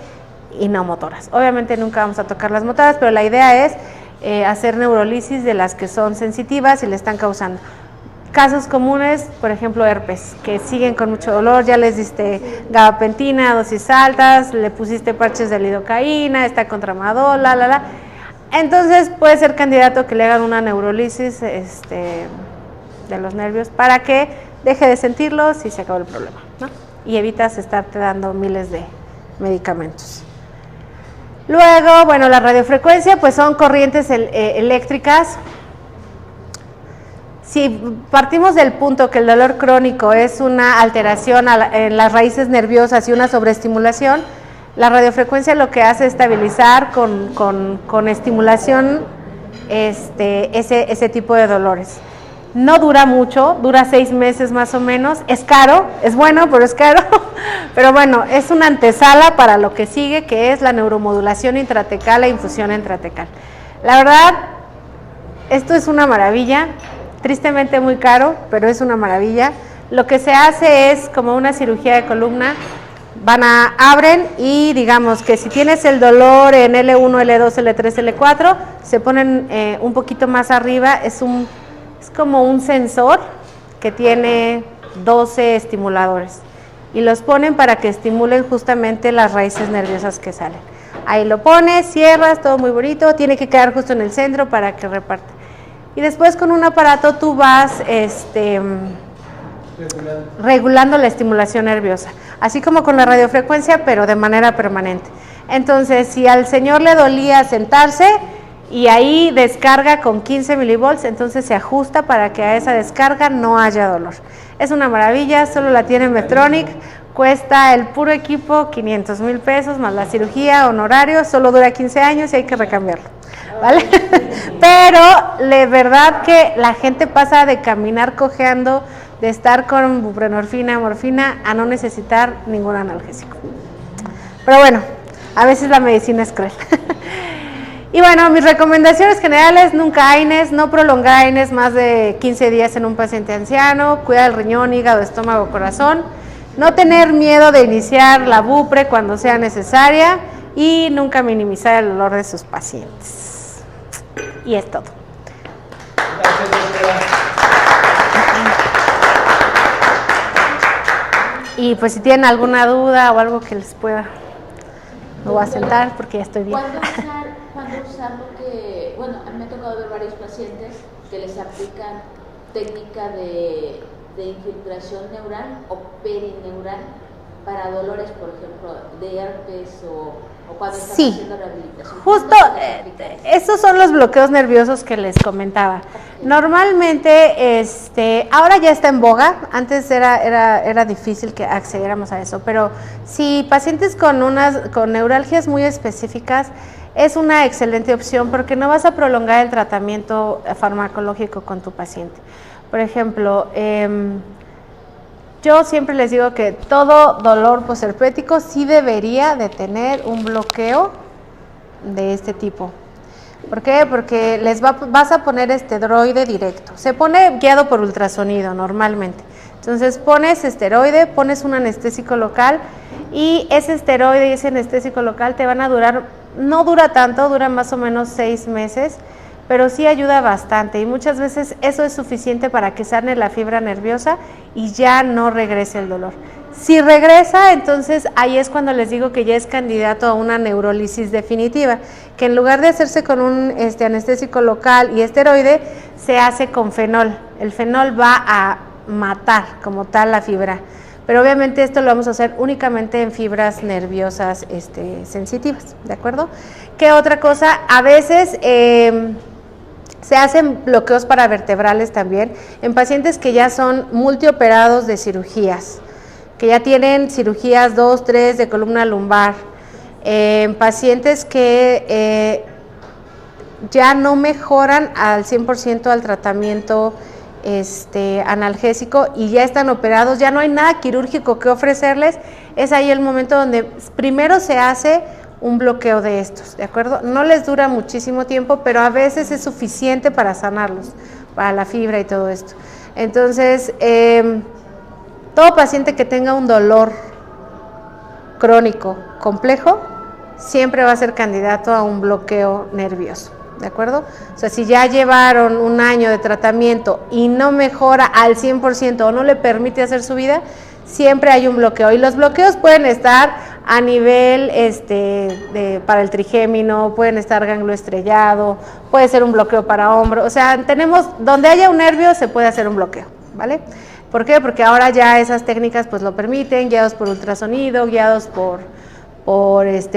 y no motoras. Obviamente nunca vamos a tocar las motoras, pero la idea es hacer neurolisis de las que son sensitivas y le están causando. Casos comunes, por ejemplo, herpes, que siguen con mucho dolor, ya les diste gabapentina, dosis altas, le pusiste parches de lidocaína, está con tramadol, Entonces puede ser candidato que le hagan una neurolisis de los nervios para que deje de sentirlos y se acabó el problema, ¿no? Y evitas estarte dando miles de medicamentos. Luego, bueno, la radiofrecuencia, pues son corrientes eléctricas. Si partimos del punto que el dolor crónico es una alteración en las raíces nerviosas y una sobreestimulación, la radiofrecuencia lo que hace es estabilizar con estimulación ese tipo de dolores. No dura mucho, dura 6 meses más o menos, es caro, es bueno, pero es caro, pero bueno, es una antesala para lo que sigue, que es la neuromodulación intratecal e infusión intratecal. La verdad, esto es una maravilla. Tristemente muy caro, pero es una maravilla. Lo que se hace es como una cirugía de columna, abren y digamos que si tienes el dolor en L1, L2, L3, L4, se ponen un poquito más arriba, es como un sensor que tiene 12 estimuladores y los ponen para que estimulen justamente las raíces nerviosas que salen. Ahí lo pones, cierras, todo muy bonito, tiene que quedar justo en el centro para que reparta. Y después con un aparato tú vas regulando la estimulación nerviosa, así como con la radiofrecuencia, pero de manera permanente. Entonces, si al señor le dolía sentarse y ahí descarga con 15 milivolts, entonces se ajusta para que a esa descarga no haya dolor. Es una maravilla, solo la tiene Medtronic, cuesta el puro equipo 500,000 pesos más la cirugía, honorario, solo dura 15 años y hay que recambiarlo. ¿Vale? Pero de verdad que la gente pasa de caminar cojeando, de estar con buprenorfina, morfina, a no necesitar ningún analgésico. Pero bueno, a veces la medicina es cruel. Y bueno, mis recomendaciones generales: nunca AINES, no prolongar AINES más de 15 días en un paciente anciano, cuidar el riñón, hígado, estómago, corazón, no tener miedo de iniciar la bupre cuando sea necesaria y nunca minimizar el dolor de sus pacientes. Y es todo. Gracias, doctora. Y pues si tienen alguna duda o algo que les pueda, me voy a sentar porque ya estoy bien. ¿Cuándo usar lo que, bueno, a mí me ha tocado ver varios pacientes que les aplican técnica de infiltración neural o perineural para dolores, por ejemplo, de herpes o cuando estás Sí, haciendo rehabilitación? justo estos son los bloqueos nerviosos que les comentaba. Normalmente, ahora ya está en boga, antes era difícil que accediéramos a eso, pero si pacientes con neuralgias muy específicas, es una excelente opción porque no vas a prolongar el tratamiento farmacológico con tu paciente. Por ejemplo, yo siempre les digo que todo dolor posherpético sí debería de tener un bloqueo de este tipo. ¿Por qué? Porque vas a poner esteroide directo. Se pone guiado por ultrasonido normalmente. Entonces pones esteroide, pones un anestésico local y ese esteroide y ese anestésico local te van a durar, no dura tanto, dura más o menos 6 meses, pero sí ayuda bastante y muchas veces eso es suficiente para que sane la fibra nerviosa y ya no regrese el dolor. Si regresa, entonces ahí es cuando les digo que ya es candidato a una neurólisis definitiva, que en lugar de hacerse con un anestésico local y esteroide, se hace con fenol. El fenol va a matar como tal la fibra, pero obviamente esto lo vamos a hacer únicamente en fibras nerviosas sensitivas, ¿de acuerdo? ¿Qué otra cosa? A veces se hacen bloqueos paravertebrales también en pacientes que ya son multioperados de cirugías, que ya tienen cirugías 2, 3 de columna lumbar, pacientes que ya no mejoran al 100% al tratamiento analgésico y ya están operados, ya no hay nada quirúrgico que ofrecerles. Es ahí el momento donde primero se hace un bloqueo de estos, ¿de acuerdo? No les dura muchísimo tiempo, pero a veces es suficiente para sanarlos, para la fibra y todo esto. Entonces, todo paciente que tenga un dolor crónico complejo siempre va a ser candidato a un bloqueo nervioso, ¿de acuerdo? O sea, si ya llevaron un año de tratamiento y no mejora al 100% o no le permite hacer su vida, siempre hay un bloqueo. Y los bloqueos pueden estar a nivel para el trigémino, pueden estar ganglio estrellado, puede ser un bloqueo para hombro. O sea, donde haya un nervio se puede hacer un bloqueo, ¿vale? ¿Por qué? Porque ahora ya esas técnicas pues lo permiten, guiados por ultrasonido, guiados por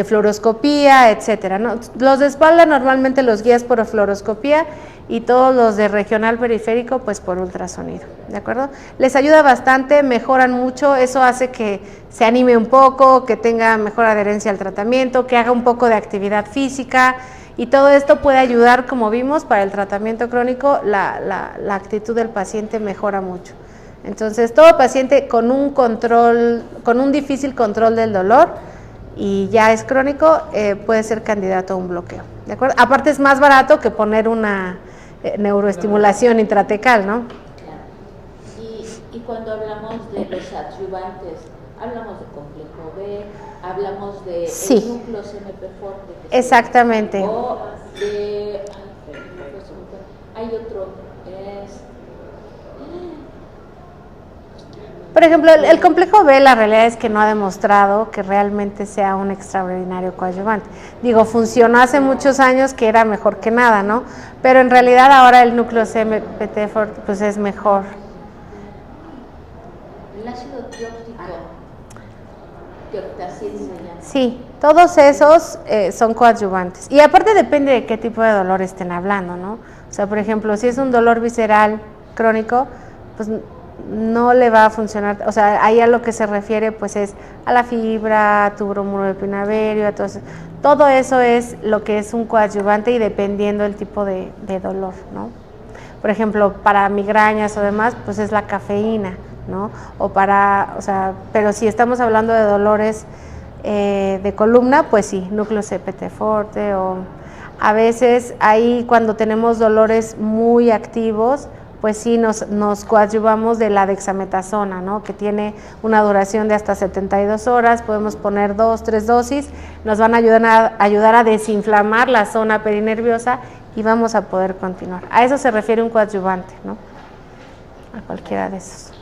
fluoroscopía, etcétera, ¿no? Los de espalda normalmente los guías por fluoroscopía y todos los de regional periférico pues por ultrasonido, ¿de acuerdo? Les ayuda bastante, mejoran mucho, eso hace que se anime un poco, que tenga mejor adherencia al tratamiento, que haga un poco de actividad física y todo esto puede ayudar, como vimos, para el tratamiento crónico, la actitud del paciente mejora mucho. Entonces, todo paciente con un difícil control del dolor y ya es crónico, puede ser candidato a un bloqueo, ¿de acuerdo? Aparte es más barato que poner una neuroestimulación intratecal, ¿no? Claro. Y cuando hablamos de los adyuvantes, hablamos de complejo B, hablamos de sí. El núcleo CMP fuerte. Exactamente. O de... hay otro, Por ejemplo, el complejo B, la realidad es que no ha demostrado que realmente sea un extraordinario coadyuvante. Digo, funcionó hace muchos años que era mejor que nada, ¿no? Pero en realidad ahora el núcleo CMPT pues es mejor. El ácido tióxico, tioctacil se llama. Sí, todos esos son coadyuvantes. Y aparte depende de qué tipo de dolor estén hablando, ¿no? O sea, por ejemplo, si es un dolor visceral crónico, pues no le va a funcionar, o sea, ahí a lo que se refiere pues es a la fibra, tubo muroepinaverio, todo eso es lo que es un coadyuvante y dependiendo del tipo de dolor, ¿no? Por ejemplo, para migrañas o demás, pues es la cafeína, ¿no? Pero si estamos hablando de dolores de columna, pues sí, núcleo CPT forte o a veces ahí cuando tenemos dolores muy activos, pues sí nos coadyuvamos de la dexametasona, ¿no? Que tiene una duración de hasta 72 horas, podemos poner 2, 3 dosis, nos van a ayudar a desinflamar la zona perinerviosa y vamos a poder continuar. A eso se refiere un coadyuvante, ¿no? A cualquiera de esos.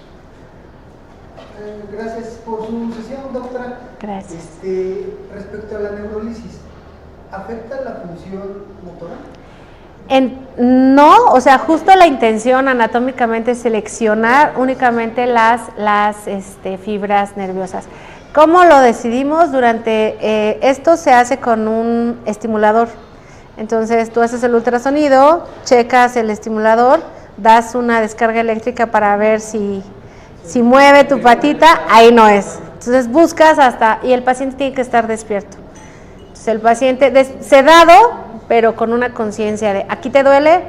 Gracias por su sesión, doctora. Gracias. Respecto a la neurólisis, ¿afecta la función motora? No, o sea, justo la intención anatómicamente es seleccionar únicamente las fibras nerviosas. ¿Cómo lo decidimos? Durante esto se hace con un estimulador. Entonces tú haces el ultrasonido, checas el estimulador, das una descarga eléctrica para ver si mueve tu patita, ahí no es. Entonces buscas y el paciente tiene que estar despierto. Entonces el paciente sedado, pero con una conciencia de, aquí te duele.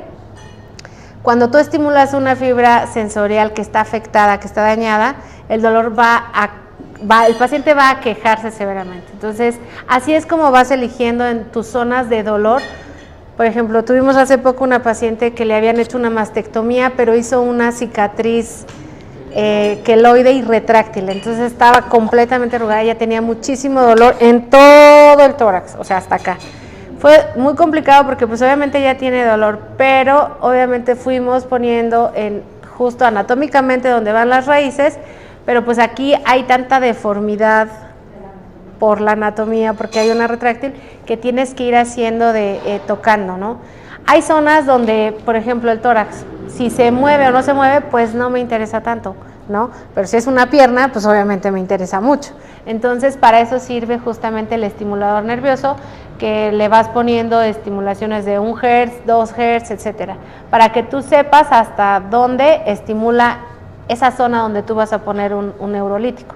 Cuando tú estimulas una fibra sensorial que está afectada, que está dañada, el dolor el paciente va a quejarse severamente. Entonces, así es como vas eligiendo en tus zonas de dolor. Por ejemplo, tuvimos hace poco una paciente que le habían hecho una mastectomía, pero hizo una cicatriz queloide y retráctil, entonces estaba completamente arrugada, ella tenía muchísimo dolor en todo el tórax, o sea, hasta acá. Fue muy complicado porque pues obviamente ella tiene dolor, pero obviamente fuimos poniendo justo anatómicamente donde van las raíces, pero pues aquí hay tanta deformidad por la anatomía, porque hay una retráctil que tienes que ir haciendo tocando, ¿no? Hay zonas donde, por ejemplo, el tórax, si se mueve o no se mueve, pues no me interesa tanto, ¿no? Pero si es una pierna, pues obviamente me interesa mucho. Entonces, para eso sirve justamente el estimulador nervioso, que le vas poniendo estimulaciones de 1 Hz, 2 Hz, etcétera, para que tú sepas hasta dónde estimula esa zona donde tú vas a poner un neurolítico.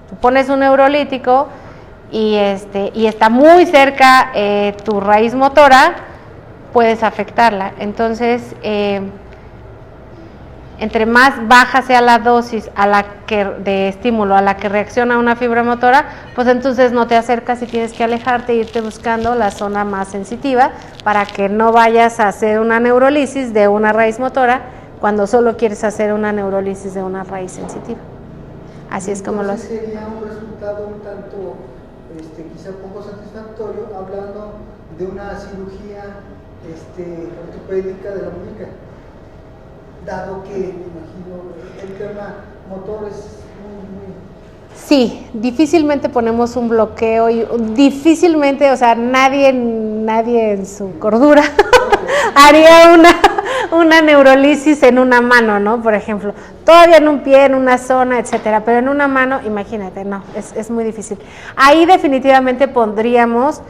Tú pones un neurolítico y está muy cerca tu raíz motora, puedes afectarla. Entonces, entre más baja sea la dosis de estímulo a la que reacciona una fibra motora, pues entonces no te acercas y tienes que alejarte e irte buscando la zona más sensitiva para que no vayas a hacer una neurolisis de una raíz motora cuando solo quieres hacer una neurolisis de una raíz sensitiva. Así es como lo hace. Sería un resultado un tanto, quizá poco satisfactorio, hablando de una cirugía ortopédica de la muñeca, dado que, me imagino, el tema motor es muy... Sí, difícilmente ponemos un bloqueo y difícilmente, o sea, nadie en su cordura haría una neurolisis en una mano, ¿no? Por ejemplo, todavía en un pie, en una zona, etcétera, pero en una mano, imagínate, no, es muy difícil. Ahí definitivamente pondríamos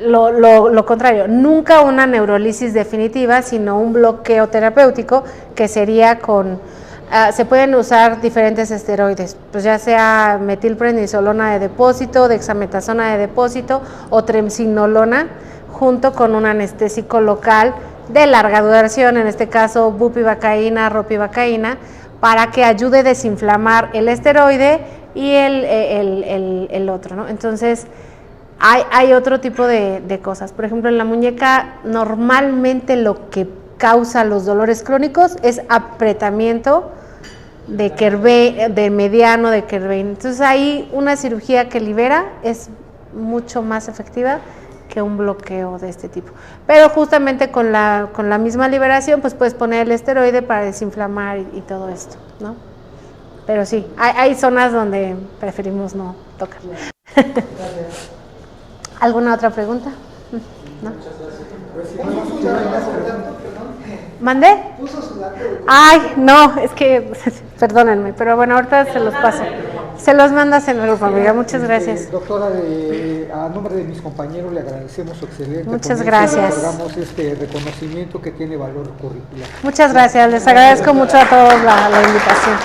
lo contrario, nunca una neurolisis definitiva, sino un bloqueo terapéutico que sería se pueden usar diferentes esteroides, pues ya sea metilprednisolona de depósito, dexametasona de depósito o tremsinolona, junto con un anestésico local de larga duración, en este caso bupivacaína, ropivacaína, para que ayude a desinflamar el esteroide y el otro, ¿no? Entonces, hay otro tipo de cosas. Por ejemplo, en la muñeca, normalmente lo que causa los dolores crónicos es apretamiento de mediano de Kerbein. Entonces, ahí una cirugía que libera es mucho más efectiva que un bloqueo de este tipo. Pero justamente con la misma liberación, pues puedes poner el esteroide para desinflamar y todo esto, ¿no? Pero sí, hay zonas donde preferimos no tocar. ¿Alguna otra pregunta? ¿No? ¿Mandé? Ay, no, es que, perdónenme, pero bueno, ahorita se los paso. Se los mandas en el grupo, amiga. Muchas gracias. Doctora, a nombre de mis compañeros le agradecemos su excelente Muchas gracias. Le otorgamos este reconocimiento que tiene valor curricular. Muchas gracias, les agradezco mucho a todos la invitación.